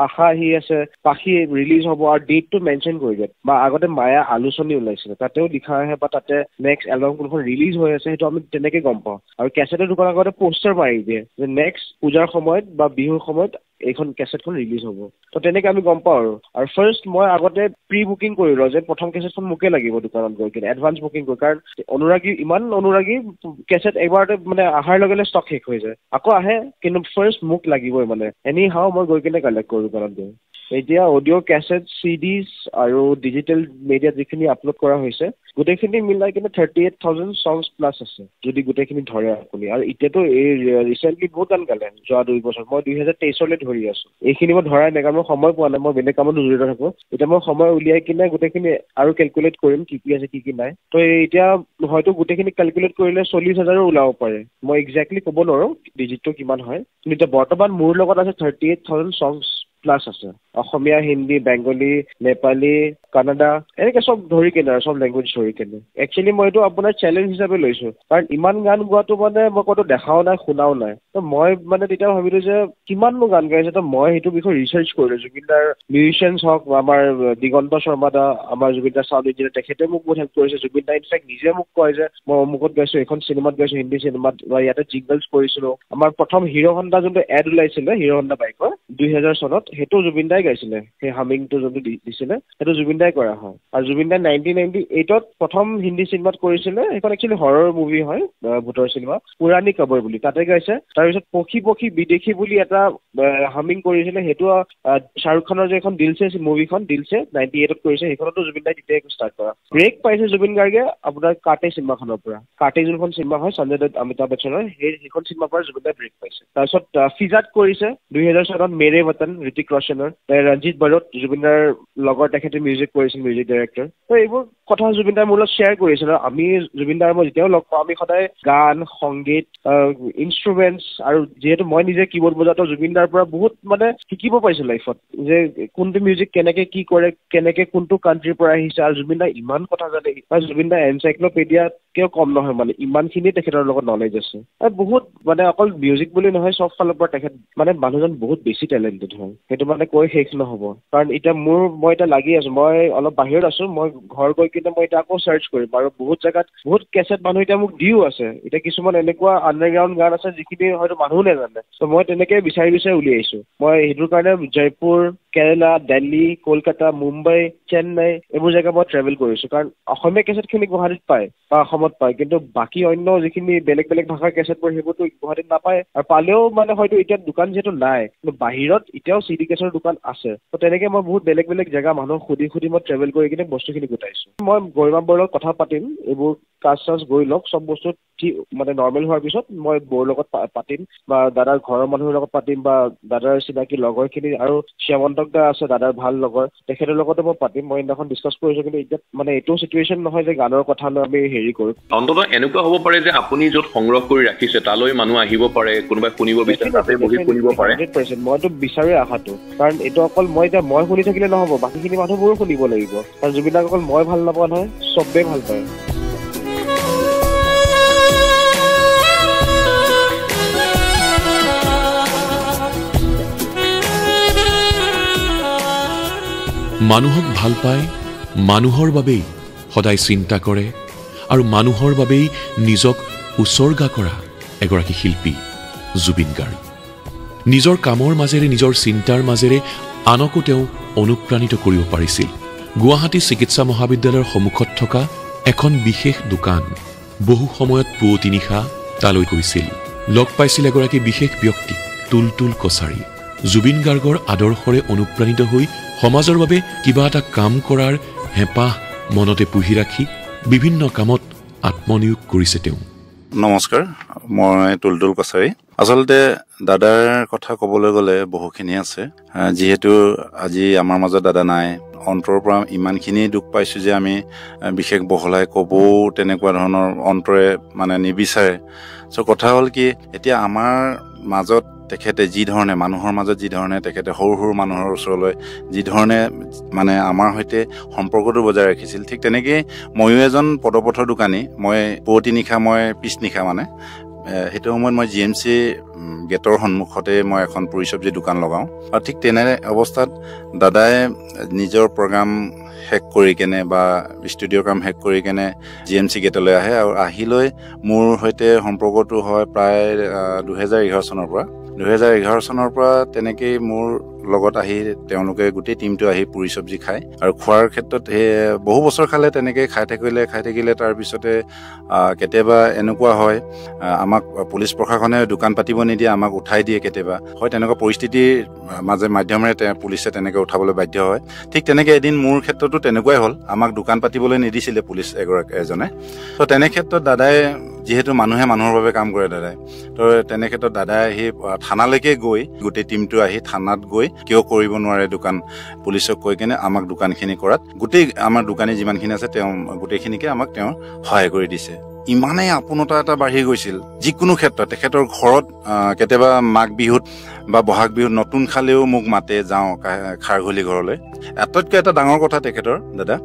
আশা আহি আছে, পাখি ৰিলিজ হ'ব, আৰু ডেটটো মেনশ্যন কৰি দিয়ে। বা আগতে মায়া আলোচনী ওলাইছিলে, তাতেও লিখা আহে, বা তাতে নেক্সট এলবাম কোনখন ৰিলিজ হৈ আছে সেইটো আমি তেনেকে গম পাওঁ। আৰু কেছেটৰ দোকানৰ আগতে পোষ্টাৰ মাৰি দিয়ে যে নেক্সট পূজাৰ সময়ত বা বিহুৰ সময়ত এইখন কেছেটখন ৰিলিজ হ'ব। তো তেনেকে আমি গম পাওঁ। আৰু ফাৰ্ষ্ট মই আগতে প্ৰি বুকিং কৰি লওঁ যে প্ৰথম কেছেটখন মোকে লাগিব দোকানত গৈ কিনে, এডভান্স বুকিং কৰি, কাৰণ ইমান অনুৰাগী কেছেট এবাৰতে মানে অহাৰ লগে লগে ষ্টক শেষ হৈ যায়, আকৌ আহে, কিন্তু ফাৰ্ষ্ট মোক লাগিবই মানে। এনি হাও মই গৈ কিনে কালেক্ট কৰোঁ দোকানত গৈ। এতিয়া অডিঅ' কেছেট CDs আৰু ডিজিটেল মিডিয়াত যিখিনি আপলোড কৰা হৈছে গোটেইখিনি মিলাই কিনে 38,000 songs প্লাছ আছে যদি গোটেইখিনি ধৰে আপুনি। আৰু এতিয়াতো এই ৰিচেণ্টলি বহুত গান গালে যোৱা 2 বছৰ, মই 2023লৈ ধৰি আছো। এইখিনি মই ধৰাই নাই কাৰণ মই সময় পোৱা নাই, মই বেলেগ কামতো জড়িত থাকো। এতিয়া মই সময় উলিয়াই কিনে গোটেইখিনি আৰু কেলকুলেট কৰিম কি কি আছে কি কি নাই। তো এতিয়া হয়তো গোটেইখিনি কেলকুলেট কৰিলে 40,000 ওলাব পাৰে, মই একজেক্টলি ক'ব নোৱাৰো ডিজিটটো কিমান হয়। কিন্তু এতিয়া বৰ্তমান মোৰ লগত আছে 38,000 songs প্লাছ আছে, অসমীয়া, হিন্দী, বেংগলী, নেপালী, কানাডা, এনেকে চব ধৰি কেনে আৰু চব লেংগুৱেজ ধৰি কেনে। একচুৱেলি মই এইটো আপোনাৰ চেলেঞ্জ হিচাপে লৈছো, কাৰণ ইমান গান গোৱাটো মানে মই ক'তো দেখাও নাই, শুনাও নাই। তো মই মানে তেতিয়া ভাবিলো যে কিমাননো গান গাইছে, তো মই সেইটো বিষয়ে ৰিচাৰ্চ কৰিলো। জুবিন দাৰ মিউজিচিয়ানছ হওক, আমাৰ দিগন্ত শৰ্মা দা, আমাৰ জুবিন দাৰ চাউণ্ড ইঞ্জিনিয়াৰ, তেখেতে মোক বহুত হেল্প কৰিছে। জুবিন দা ইনফেক্ট নিজে মোক কয় যে মই অমুকত গাইছো, এইখন চিনেমাত গাইছো, হিন্দী চিনেমাত, বা ইয়াতে জিংগলছ কৰিছিলো। আমাৰ প্ৰথম হিৰো হণ্ডা যোনটো এড ওলাইছিলে, হিৰো হণ্ডা বাইকৰ 2000 চনত, সেইটো জুবিন দাই গাইছিলে। সেই হামিংটো যোনটো দিছিলে সেইটো জুবিন দাই কৰা হয়। আৰু জুবিন দাই 1998ত প্ৰথম হিন্দী চিনেমাত কৰিছিলে, সেইখন একচুৱেলি হৰৰ মুভি হয়, ভূতৰ চিনেমা, পুৰাণী কবৰ বুলি, তাতে গাইছে। তাৰপিছত পখী পখী বিদেশী বুলি এটা হামিং কৰিছিলে, সেইটো শ্বাহৰুখ খানৰ যে এখন দিলছে মুভিখন, দিলছে 98ত কৰিছে, সেইখনতো জুবিন দাই তেতিয়াই ষ্টাৰ্ট কৰা। ব্ৰেক পাইছে জুবিন গাৰ্গে আপোনাৰ কাটে চিনেমাখনৰ পৰা। কাটে যোনখন চিনেমা হয় সঞ্জয় দত্ত অমিতাভ বচ্চনৰ, সেইখন চিনেমাৰ পৰা জুবিন দাই ব্ৰেক পাইছে। তাৰপিছত ফিজাত কৰিছে 2000 চনত, মেৰে বতন, ঋতিক ৰোশনৰ, ৰঞ্জিত বৰুত জুবিনদাৰ লগৰ, তেখেতে মিউজিক কৰিছিল, মিউজিক ডাইৰেক্টৰ। তো এইবোৰ কথা জুবিন দাৰ মোৰ লগত শ্বেয়াৰ কৰিছিল। আমি জুবিন দাৰ মই যেতিয়াও লগ পাওঁ, আমি সদায় গান, সংগীত, ইনষ্ট্ৰুমেণ্টছ, আৰু যিহেতু মই নিজে কীবৰ্ড বজাওঁ, জুবিন দাৰ পৰা বহুত মানে শিকিব পাইছো লাইফত, যে কোনটো মিউজিক কেনেকে কি কৰে, কেনেকে কোনটো কাণ্ট্ৰিৰ পৰা আহিছে। আৰু জুবিন দাই ইমান কথা জানে, আৰু জুবিন দা এনচাইক্লোপিডিয়াতকেও কম নহয়, মানে ইমানখিনি তেখেতৰ লগত নলেজ আছে। আৰু বহুত মানে অকল মিউজিক বুলি নহয়, চব ফালৰ পৰা তেখেত মানে মানুহজন বহুত বেছি টেলেণ্টেড হয়, সেইটো মানে কৈ শেষ নহ'ব। কাৰণ এতিয়া মই এতিয়া লাগি আছো, মই অলপ বাহিৰত আছো, মই ঘৰ গৈ কিনে মই এতিয়া আকৌ চাৰ্চ কৰিম। আৰু বহুত জেগাত বহুত কেছেট মানুহ এতিয়া মোক দিও আছে। এতিয়া কিছুমান এনেকুৱা আণ্ডাৰগ্ৰাউণ্ড গান আছে যিখিনি হয়তো মানুহ নাজানে, ত' মই তেনেকে বিচাৰি উলিয়াইছো। মই সেইটোৰ কাৰণে জয়পুৰ, কেৰেলা, দিল্লী, কলকাতা, মুম্বাই, চেন্নাই, এইবোৰ জেগা মই ট্ৰেভেল কৰিছো। কাৰণ অসমীয়া কেছেটখিনি গুৱাহাটীত পায় বা অসমত পায়, কিন্তু বাকী অন্য যিখিনি বেলেগ বেলেগ ভাষাৰ কেছেটবোৰ সেইবোৰতো গুৱাহাটীত নাপায়। আৰু পালেও মানে হয়তো এতিয়া দোকান যিহেতু নাই, কিন্তু বাহিৰত এতিয়াও CD কেছেটৰ দোকান আছে। তো তেনেকে মই বহুত বেলেগ বেলেগ জেগা মানুহক সুধি মই ট্ৰেভেল কৰি কিনে বস্তুখিনি গোটাইছো। মই গৰিমা বৰৰ লগত কথা পাতিম, এইবোৰ কাজ চাজ গৈ লওক, চব বস্তু ঠিক মানে নৰ্মেল হোৱাৰ পিছত মই বৌৰ লগত পাতিম, বা দাদাৰ ঘৰৰ মানুহৰ লগত পাতিম, বা দাদাৰ চিনাকি লগৰখিনি, আৰু শ্যামন্তক দা আছে দাদাৰ ভাল লগৰ, তেখেতৰ লগতো মই পাতিম। মই সেইদিনাখন ডিছকাছ কৰিছো, কিন্তু এতিয়া মানে এইটো চিটুৱেশ্যন নহয় যে গানৰ কথা লৈ আমি হেৰি কৰোঁ। অন্ততঃ এনেকুৱা হ'ব পাৰে যে আপুনি য'ত সংগ্ৰহ কৰি ৰাখিছে তালৈ মানুহ আহিব পাৰে, কোনোবাই শুনিব বিচাৰে, তাতে বহি শুনিব পাৰে। 100% মইতো বিচাৰে আশাটো, কাৰণ এইটো অকল মই শুনি থাকিলে নহ'ব, বাকীখিনি মানুহবোৰো শুনিব লাগিব। কাৰণ জুবিনদাক অকল মই ভাল নাপাওঁ নহয়, চবেই ভাল পায়। মানুহক ভাল পায়, মানুহৰ বাবেই সদায় চিন্তা কৰে, আৰু মানুহৰ বাবেই নিজক উচৰ্গা কৰা এগৰাকী শিল্পী জুবিন গাৰ্গ। নিজৰ কামৰ মাজেৰে, নিজৰ চিন্তাৰ মাজেৰে আনকো তেওঁ অনুপ্ৰাণিত কৰিব পাৰিছিল। গুৱাহাটী চিকিৎসা মহাবিদ্যালয়ৰ সন্মুখত থকা এখন বিশেষ দোকান, বহু সময়ত পুৱতি নিশা তালৈ গৈছিল, লগ পাইছিল এগৰাকী বিশেষ ব্যক্তিক, তুলতুল কছাৰী। জুবিন গাৰ্গৰ আদৰ্শৰে অনুপ্ৰাণিত হৈ সমাজৰ বাবে কিবা এটা কাম কৰাৰ হেঁপাহ মনতে পুহি ৰাখি বিভিন্ন কামত আত্মনিয়োগ কৰিছে তেওঁ। নমস্কাৰ, মই তুলতুল কছাৰী। আচলতে দাদাৰ কথা ক'বলৈ গ'লে বহুখিনি আছে, যিহেতু আজি আমাৰ মাজত দাদা নাই। অন্তৰৰ পৰা ইমানখিনি দুখ পাইছোঁ যে আমি বিশেষ বহলাই ক'বও তেনেকুৱা ধৰণৰ অন্তৰে মানে নিবিচাৰে। চ' কথা হ'ল কি, এতিয়া আমাৰ মাজত তেখেতে যি ধৰণে মানুহৰ মাজত যি ধৰণে তেখেতে সৰু সৰু মানুহৰ ওচৰলৈ যি ধৰণে মানে আমাৰ সৈতে সম্পৰ্কটো বজাই ৰাখিছিল, ঠিক তেনেকেই ময়ো এজন পদপথৰ দোকানী। মই পুৱতি নিশা, মই পিছ নিশা মানে সেইটো সময়ত মই GMC গেটৰ সন্মুখতে মই এখন পুৰি চব্জি দোকান লগাওঁ। আৰু ঠিক তেনে অৱস্থাত দাদাই নিজৰ প্ৰগ্ৰাম শেষ কৰি কেনে বা ষ্টুডিঅ'ৰ কাম শেষ কৰি কেনে GMC গেটলৈ আহে। আৰু আহি লৈ মোৰ সৈতে সম্পৰ্কটো হয় প্ৰায় 2011 চনৰ পৰা। 2011 চনৰ পৰা তেনেকেই মোৰ লগত আহি তেওঁলোকে গোটেই টিমটো আহি পুৰি চব্জি খায়। আৰু খোৱাৰ ক্ষেত্ৰত বহু বছৰ খালে, তেনেকৈ খাই থাকিলে তাৰপিছতে কেতিয়াবা এনেকুৱা হয় আমাক পুলিচ প্ৰশাসনে দোকান পাতিব নিদিয়ে, আমাক উঠাই দিয়ে কেতিয়াবা। হয়, তেনেকুৱা পৰিস্থিতিৰ মাধ্যমেৰে পুলিচে তেনেকৈ উঠাবলৈ বাধ্য হয়। ঠিক তেনেকৈ এদিন মোৰ ক্ষেত্ৰতো তেনেকুৱাই হ'ল, আমাক দোকান পাতিবলৈ নিদিছিলে পুলিচ এজনে। তো তেনে ক্ষেত্ৰত দাদাই, যিহেতু মানুহে মানুহৰ বাবে কাম কৰে দাদাই, তো তেনে ক্ষেত্ৰত দাদাই আহি থানালৈকে গৈ, গোটেই টিমটো আহি থানাত গৈ কিয় কৰিব নোৱাৰে দোকান, পুলিচক কৈ কেনে আমাক দোকানখিনি কৰাত, গোটেই আমাৰ দোকানী যিমানখিনি আছে তেওঁ গোটেইখিনিকে আমাক তেওঁ সহায় কৰি দিছে। ইমানেই আপোনতা এটা বাঢ়ি গৈছিল যিকোনো ক্ষেত্ৰত। তেখেতৰ ঘৰত কেতিয়াবা মাঘ বিহুত বা বহাগ বিহুত নতুন খালেও মোক মাতে, যাওঁ খাৰঘুলি ঘৰলৈ। আটাইতকৈ এটা ডাঙৰ কথা তেখেতৰ দাদা,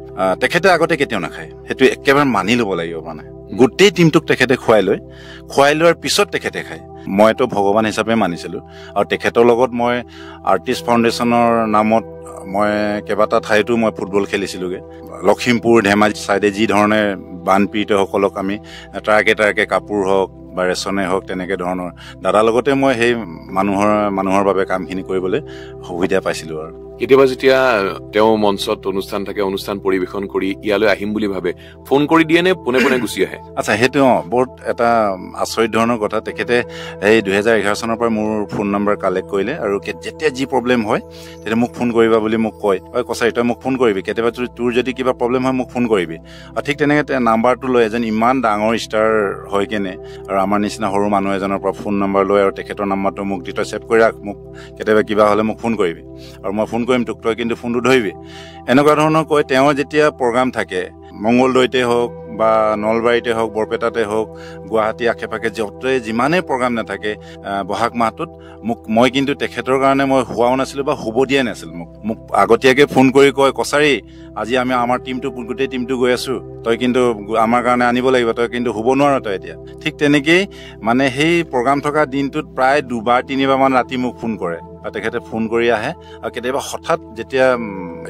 তেখেতে আগতে কেতিয়াও নাখায়, সেইটো একেবাৰে মানি ল'ব লাগিব। মানে গোটেই টিমটোক তেখেতে খুৱাই লোৱাৰ পিছত তেখেতে খায়। মইতো ভগৱান হিচাপে মানিছিলোঁ। আৰু তেখেতৰ লগত মই আৰ্টিষ্ট ফাউণ্ডেশ্যনৰ নামত মই কেইবাটা ঠাইতো মই ফুটবল খেলিছিলোঁগৈ। লখিমপুৰ, ধেমাজি ছাইডে যি ধৰণে বানপীড়িতসকলক আমি ট্ৰাকে কাপোৰ হওক বা ৰেচনে হওক, তেনেকৈ ধৰণৰ দাদাৰ লগতে মই সেই মানুহৰ বাবে কামখিনি কৰিবলৈ সুবিধা পাইছিলোঁ। আৰু কেতিয়াবা যেতিয়া তেওঁ মঞ্চত অনুষ্ঠান থাকে, অনুষ্ঠান পৰিৱেশন কৰি ইয়ালৈ আহিম বুলি ভাবে, ফোন কৰি দিয়ে নে পোনে পোনে গুচি আহে? আচ্ছা, সেইটো বহুত এটা আচৰিত ধৰণৰ কথা। তেখেতে এই 2011 চনৰ পৰা মোৰ ফোন নম্বৰ কালেক্ট কৰিলে, আৰু যেতিয়া যি প্ৰব্লেম হয় তেতিয়া মোক ফোন কৰিবা বুলি মোক কয়। কছাৰী, তই মোক ফোন কৰিবি, কেতিয়াবা তোৰ যদি কিবা প্ৰব্লেম হয় মোক ফোন কৰিবি। আৰু ঠিক তেনেকৈ নাম্বাৰটো লৈ এজন ইমান ডাঙৰ ষ্টাৰ হৈ কেনে, আৰু আমাৰ নিচিনা সৰু মানুহ এজনৰ পৰা ফোন নম্বৰ লৈ, আৰু তেখেতৰ নাম্বাৰটো মোক দি তই ছেভ কৰি ৰাখ, মোক কেতিয়াবা কিবা হ'লে মোক ফোন কৰিবি, আৰু মই ফোন কৰিম তোক, তই কিন্তু ফোনটো ধৰিবি, এনেকুৱা ধৰণৰ কয়। তেওঁ যেতিয়া প্ৰগ্ৰাম থাকে, মংগলদৈতে হওক বা নলবাৰীতে হওক, বৰপেটাতে হওক, গুৱাহাটী আশে পাশে য'তেই যিমানেই প্ৰগ্ৰাম নাথাকে বহাগ মাহটোত, মই কিন্তু তেখেতৰ কাৰণে মই শুৱাও নাছিলোঁ বা শুব দিয়াই নাছিলোঁ। মোক আগতীয়াকৈ ফোন কৰি কয়, কছাৰী আজি আমি আমাৰ গোটেই টিমটো গৈ আছোঁ, তই কিন্তু আমাৰ কাৰণে আনিব লাগিব, তই কিন্তু শুব নোৱাৰ তই এতিয়া। ঠিক তেনেকেই মানে সেই প্ৰগ্ৰাম থকা দিনটোত প্ৰায় 2-3বাৰমান ৰাতি মোক ফোন কৰে, আৰু তেখেতে ফোন কৰি আহে। আৰু কেতিয়াবা হঠাৎ যেতিয়া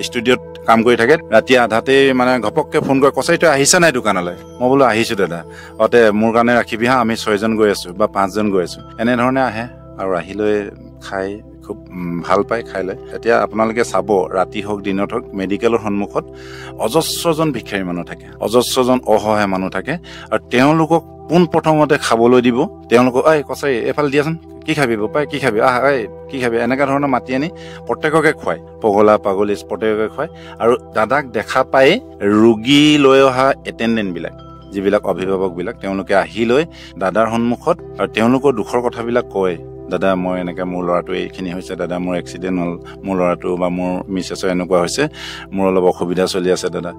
ষ্টুডিঅ'ত কাম কৰি থাকে, ৰাতি আধাতেই মানে ঘপককৈ ফোন কৰে, কছাৰী তই আহিছা নাই দোকানলৈ? মই বোলো আহিছোঁ দাদা। মোৰ কাৰণে ৰাখিবি হা, আমি 6জন গৈ আছোঁ বা 5জন গৈ আছোঁ। এনেধৰণে আহে আৰু আহিলৈ খাই খুব ভাল পায় খাই লৈ। এতিয়া আপোনালোকে চাব, ৰাতি হওক দিনত হওক, মেডিকেলৰ সন্মুখত অজস্ৰজন ভিক্ষাৰী মানুহ থাকে, অজস্ৰজন অসহায় মানুহ থাকে, আৰু তেওঁলোকক পোনপ্ৰথমতে খাবলৈ দিব। তেওঁলোকক কছাৰী এইফালে দিয়াচোন, কি খাবি বোপাই, কি খাবি, কি খাবি, এনেকুৱা ধৰণৰ মাতি আনি প্ৰত্যেককে খুৱায়, পগলা পাগলী প্ৰত্যেককে খুৱায়। আৰু দাদাক দেখা পাই ৰোগী লৈ অহা এটেণ্ডেণ্টবিলাক, যিবিলাক অভিভাৱকবিলাক, তেওঁলোকে আহি লৈ দাদাৰ সন্মুখত আৰু তেওঁলোকৰ দুখৰ কথাবিলাক কয়। দাদা মই এনেকৈ, মোৰ ল'ৰাটো এইখিনি হৈছে, দাদা মোৰ এক্সিডেণ্ট হ'ল, মোৰ ল'ৰাটো বা মোৰ মিছেছৰ এনেকুৱা হৈছে, মোৰ অলপ অসুবিধা চলি আছে দাদা।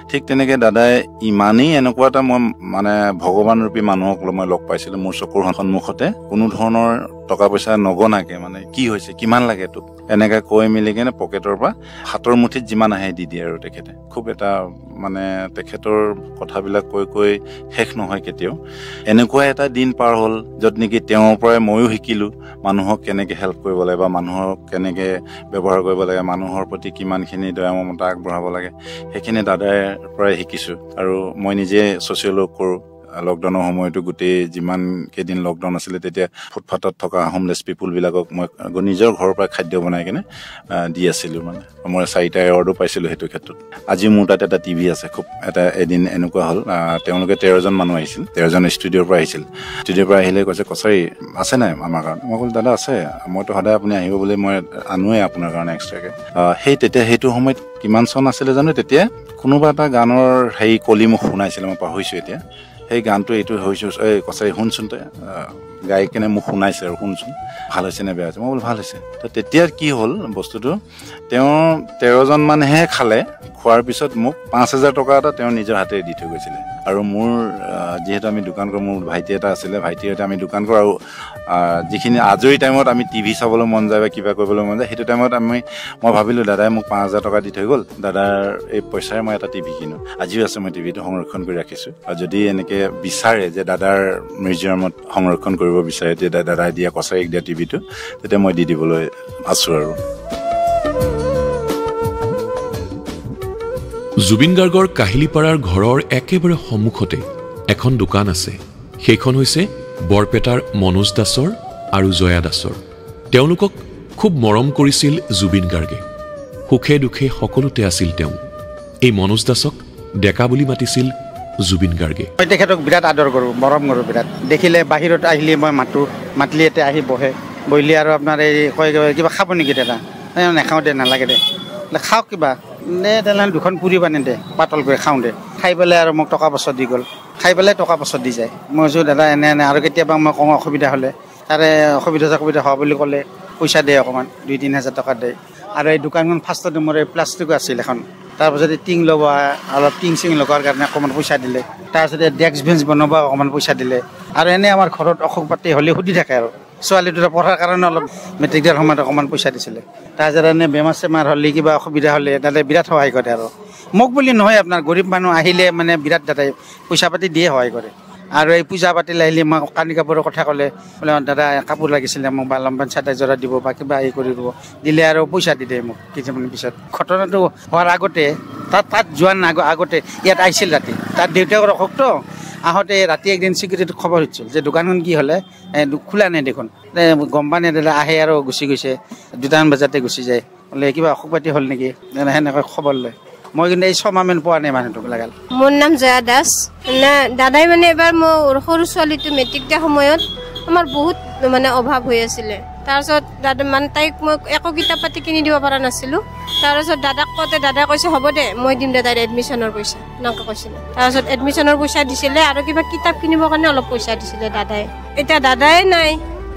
ঠিক তেনেকৈ দাদাই ইমানেই এনেকুৱা এটা মই মানে ভগৱানৰূপী মানুহক মই লগ পাইছিলোঁ মোৰ চকুৰ সন্মুখতে, কোনো ধৰণৰ টকা পইচা নগনাকে, মানে কি হৈছে, কিমান লাগে তোক, এনেকৈ কৈ মেলি কেনে পকেটৰ পৰা হাতৰ মুঠিত যিমান আহে দি দিয়ে। আৰু তেখেতে খুব এটা মানে তেখেতৰ কথাবিলাক কৈ শেষ নহয় কেতিয়াও। এনেকুৱা এটা দিন পাৰ হ'ল য'ত নেকি তেওঁৰ পৰাই ময়ো শিকিলোঁ মানুহক কেনেকৈ হেল্প কৰিব লাগে, বা মানুহক কেনেকৈ ব্যৱহাৰ কৰিব লাগে, মানুহৰ প্ৰতি কিমানখিনি দয়া মমতা আগবঢ়াব লাগে, সেইখিনি দাদাৰ পৰাই শিকিছোঁ। আৰু মই নিজে ছ'চিয়েল ৱৰ্ক কৰোঁ। লকডাউনৰ সময়তো গোটেই যিমান কেইদিন লকডাউন আছিলে, তেতিয়া ফুটপাথত থকা হোমলেছ পিপুলবিলাকক মই নিজৰ ঘৰৰ পৰা খাদ্য বনাই কেনে দি আছিলোঁ। মানে মই 4টা এৱাৰ্ডো পাইছিলোঁ সেইটো ক্ষেত্ৰত। আজি মোৰ তাত এটা টিভি আছে। খুব এদিন এনেকুৱা হ'ল, তেওঁলোকে 13জন মানুহ আহিছিল, 13জন ষ্টুডিঅ'ৰ পৰা আহিছিল। ষ্টুডিঅ'ৰ পৰা আহিলে কৈছে, কছাৰী আছে নাই আমাৰ কাৰণে? মই ক'লো দাদা আছে, মইতো সদায় আপুনি আহিব বুলি মই আনোৱেই আপোনাৰ কাৰণে এক্সট্ৰাকৈ। তেতিয়া সেইটো সময়ত কিমান চন আছিলে জানো, তেতিয়া কোনোবা এটা গানৰ কলি মোক শুনাইছিলে, মই পাহৰিছোঁ এতিয়া। সেই গানটো এইটো হৈছোঁ, কছাৰী শুনচোন তই, গাই কেনে মোক শুনাইছে আৰু শুনচোন ভাল হৈছে নে বেয়া হৈছে মই বোলো ভাল হৈছে তো তেতিয়া কি হ'ল বস্তুটো তেওঁ 13জন মানেহে খালে খোৱাৰ পিছত মোক 5,000 টকা এটা তেওঁ নিজৰ হাতেৰে দি থৈ গৈছিলে আৰু মোৰ যিহেতু আমি দোকান কৰোঁ মোৰ ভাইটি এটা আছিলে ভাইটিৰ সৈতে আমি দোকান কৰোঁ আৰু যিখিনি আজৰি টাইমত আমি টিভি চাবলৈ মন যায় বা কিবা কৰিবলৈ মন যায় সেইটো টাইমত মই ভাবিলোঁ দাদাই মোক 5,000 টকা দি থৈ গ'ল দাদাৰ এই পইচাৰে মই এটা টিভি কিনো আজিও আছে মই টিভিটো সংৰক্ষণ কৰি ৰাখিছোঁ আৰু যদি এনেকৈ বিচাৰে যে দাদাৰ মিউজিয়ামত সংৰক্ষণ কৰিব বিচাৰে তেতিয়া দাদাই দিয়া কছাৰীক দিয়া টিভিটো তেতিয়া মই দি দিবলৈ আছোঁ আৰু জুবিন গাৰ্গৰ কাহিলীপাৰাৰ ঘৰৰ একেবাৰে সন্মুখতে এখন দোকান আছে সেইখন হৈছে বৰপেটাৰ মনোজ দাসৰ আৰু জয়া দাসৰ তেওঁলোকক খুব মৰম কৰিছিল জুবিন গাৰ্গে সুখে দুখে সকলোতে আছিল তেওঁ এই মনোজ দাসক ডেকা বুলি মাতিছিল জুবিন গাৰ্গে মই তেখেতক বিৰাট আদৰ কৰোঁ মৰম কৰোঁ বিৰাট দেখিলে বাহিৰত আহিলে মই মাতিলে ইয়াতে আহি বহিলে আৰু আপোনাৰ এই কয় কিবা খাব নেকি দাদা নাখাওঁ দে নালাগে দে খাওক কিবা দে তেনেহ'লে দুখন পুৰি বানে দে পাতল কৰি খাওঁ দে খাই পেলাই আৰু মোক টকা পইচা দি গ'ল খাই পেলাই টকা পইচা দি যায় মই কৈছোঁ দাদা এনে আৰু কেতিয়াবা মই কওঁ অসুবিধা হ'লে তাৰে অসুবিধা হোৱা বুলি ক'লে পইচা দিয়ে অকণমান 2-3 হাজাৰ টকা দিয়ে আৰু এই দোকানখন ফাৰ্ষ্টতে মোৰ এই প্লাষ্টিকো আছিল এখন তাৰপিছতে টিং লগোৱা অলপ টিং চিং লগোৱাৰ কাৰণে অকণমান পইচা দিলে তাৰপিছতে ডেস্ক বেঞ্চ বনাব অকণমান পইচা দিলে আৰু এনেই আমাৰ ঘৰত অসুখ পাতি হ'লে সুধি থাকে আৰু ছোৱালী দুটা পঢ়াৰ কাৰণে অলপ মেট্ৰিক দিয়াৰ সময়ত অকণমান পইচা দিছিলে তাৰপিছত এনে বেমাৰ চেমাৰ হ'লে কিবা অসুবিধা হ'লে দাদাই বিৰাট সহায় কৰে আৰু মোক বুলি নহয় আপোনাৰ গৰীব মানুহ আহিলে মানে বিৰাট দাদাই পইচা পাতি দিয়ে সহায় কৰে আৰু এই পূজা পাতিলে আহিলে মই কানি কাপোৰৰ কথা ক'লে বোলে দাদা কাপোৰ লাগিছিলে মোক বা লম্বান চাৰ্ট এযোৰা দিব বা কিবা হেৰি কৰি দিব দিলে আৰু পইচা দি দিয়ে মোক কিছুমান পিছত ঘটনাটো হোৱাৰ আগতে তাত যোৱাৰ আগতে ইয়াত আহিছিল ৰাতি তাত দেউতাকৰ অসুখটো আহোঁতে ৰাতি একদিন চিকিউৰিটিত খবৰ হৈছিল যে দোকানখন কি হ'লে খোলা নাই দেখোন গম পানে দাদা আহে আৰু গুচি গৈছে 2টামান বজাতে গুচি যায় বোলে কিবা অসুখ পাতি হ'ল নেকি সেনেকৈ খবৰ লয় মই কিন্তু এই 6 মাহমান পোৱা নাই মানুহটোক লাগাল মোৰ নাম জয়া দাস দাদাই মানে এবাৰ মোৰ সৰু ছোৱালীটো মেট্ৰিক দিয়া সময়ত আমাৰ বহুত মানে অভাৱ হৈ আছিলে তাৰপিছত দাদা মানে তাইক মই একো কিতাপ পাতি কিনি দিব পৰা নাছিলোঁ তাৰপিছত দাদাক কওঁতে দাদাই কৈছে হ'ব দে মই দিম দে তাইৰ এডমিশ্যনৰ পইচা এনেকৈ কৈছিলে তাৰপিছত এডমিশ্যনৰ পইচা দিছিলে আৰু কিবা কিতাপ কিনিবৰ কাৰণে অলপ পইচা দিছিলে দাদাই এতিয়া দাদাই নাই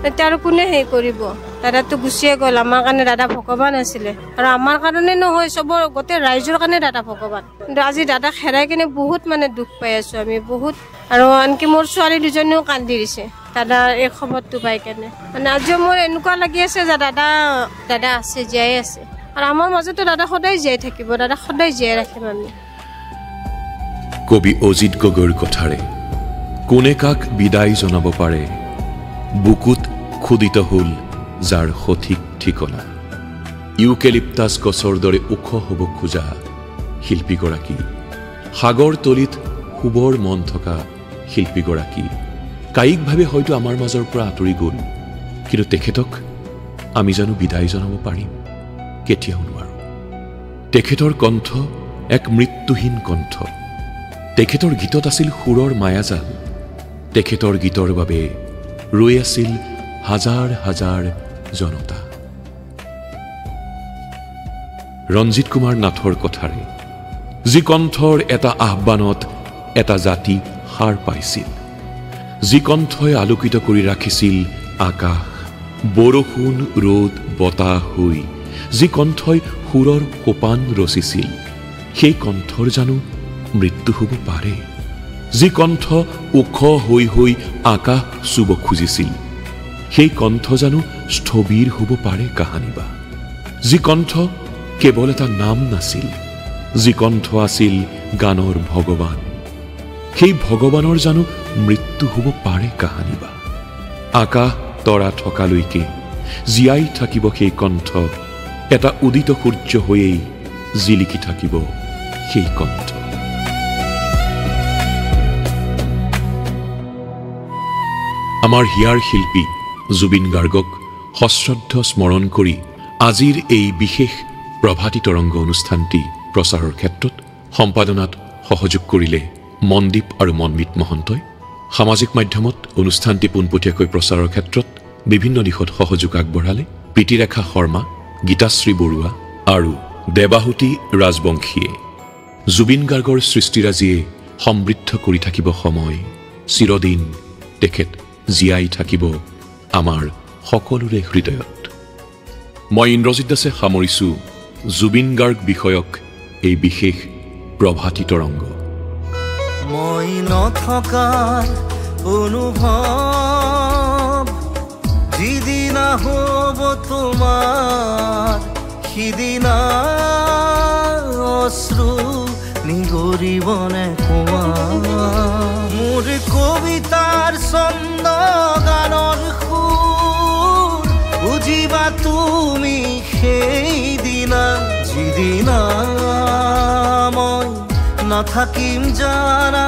এতিয়া আৰু কোনে হেৰি কৰিব দাদাটো গুচিয়ে গ'ল আমাৰ কাৰণে দাদা ভগৱান আছিলে আৰু আমাৰ কাৰণে নহয় চবৰ গোটেই ৰাইজৰ কাৰণে দাদা ভগৱান কিন্তু আজি দাদাক হেৰাই কিনে বহুত মানে দুখ পাই আছোঁ আমি বহুত আৰু আনকি মোৰ ছোৱালী দুজনীও কান্দি দিছে দাদা এই খবৰটো পাই কেনে মানে আজিও মোৰ এনেকুৱা লাগি আছে যে দাদা আছে জীয়াই আছে আৰু আমাৰ মাজতো দাদা সদায় জীয়াই থাকিব দাদা সদায় জীয়াই ৰাখিম আমি কবি অজিত গগৈৰ কথাৰে কোনে কাক বিদায় জনাব পাৰে বুকুত খুদিত হ'ল যাৰ সঠিক ঠিকনা ইউকেলিপ্টাছ গছৰ দৰে ওখ হ'ব খোজা শিল্পীগৰাকী সাগৰ তলিত শুবৰ মন থকা শিল্পীগৰাকী কায়িকভাৱে হয়তো আমাৰ মাজৰ পৰা আঁতৰি গ'ল কিন্তু তেখেতক আমি জানো বিদায় জনাব পাৰিম কেতিয়াও নোৱাৰোঁ তেখেতৰ কণ্ঠ এক মৃত্যুহীন কণ্ঠ তেখেতৰ গীতত আছিল সুৰৰ মায়াজাল তেখেতৰ গীতৰ বাবে ৰৈ আছিল হাজাৰ হাজাৰ জনতা ৰঞ্জিত কুমাৰ নাথৰ কথাৰে যি কণ্ঠৰ এটা আহ্বানত এটা জাতি সাৰ পাইছিল যি কণ্ঠই আলোকিত কৰি ৰাখিছিল আকাশ বৰষুণ ৰ'দ বতাহ হৈ যি কণ্ঠই সুৰৰ সোপান ৰচিছিল সেই কণ্ঠৰ জানো মৃত্যু হ'ব পাৰে যি কণ্ঠ ওখ হৈ হৈ আকাশ চুব খুজিছিল সেই কণ্ঠ জানো স্থবিৰ হ'ব পাৰে কাহানিবা যি কণ্ঠ কেৱল এটা নাম নাছিল যি কণ্ঠ আছিল গানৰ ভগৱান সেই ভগৱানৰ জানো মৃত্যু হ'ব পাৰে কাহানিবা আকাশ তৰা থকালৈকে জীয়াই থাকিব সেই কণ্ঠ এটা উদিত সূৰ্য হৈয়েই জিলিকি থাকিব সেই কণ্ঠ আমাৰ হিয়াৰ শিল্পী জুবিন গাৰ্গক সশ্ৰদ্ধ স্মৰণ কৰি আজিৰ এই বিশেষ প্ৰভাতী তৰংগ অনুষ্ঠানটি প্ৰচাৰৰ ক্ষেত্ৰত সম্পাদনাত সহযোগ কৰিলে মনদীপ আৰু মনমিত মহন্তই সামাজিক মাধ্যমত অনুষ্ঠানটি পোনপটীয়াকৈ প্ৰচাৰৰ ক্ষেত্ৰত বিভিন্ন দিশত সহযোগ আগবঢ়ালে প্ৰীতিৰেখা শৰ্মা গীতাশ্ৰী বৰুৱা আৰু দেৱাহুতি ৰাজবংশীয়ে জুবিন গাৰ্গৰ সৃষ্টিৰাজিয়ে সমৃদ্ধ কৰি থাকিব সময় চিৰদিন তেখেত জীয়াই থাকিব আমাৰ সকলোৰে হৃদয়ত। মই ইন্দ্ৰজিৎ দাসে সামৰিছোঁ জুবিন গাৰ্গ বিষয়ক এই বিশেষ প্ৰভাতী তৰংগ। মই নথকাৰ অনুভৱ যিদিনা হ'ব তোমাৰ সিদিনা অশ্ৰু নিগৰিবনে কোৱা মোৰ কবিতাৰ ছন্দ গানৰ সুৰ বুজিবা তুমি সেইদিনা যিদিনা মই নাথাকিম জানা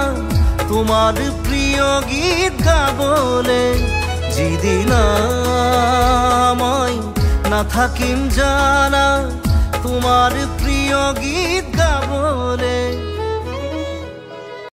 তোমাৰ প্ৰিয় গীত গাবলে যিদিনা মই নাথাকিম জানা তোমাৰ প্ৰিয় গীত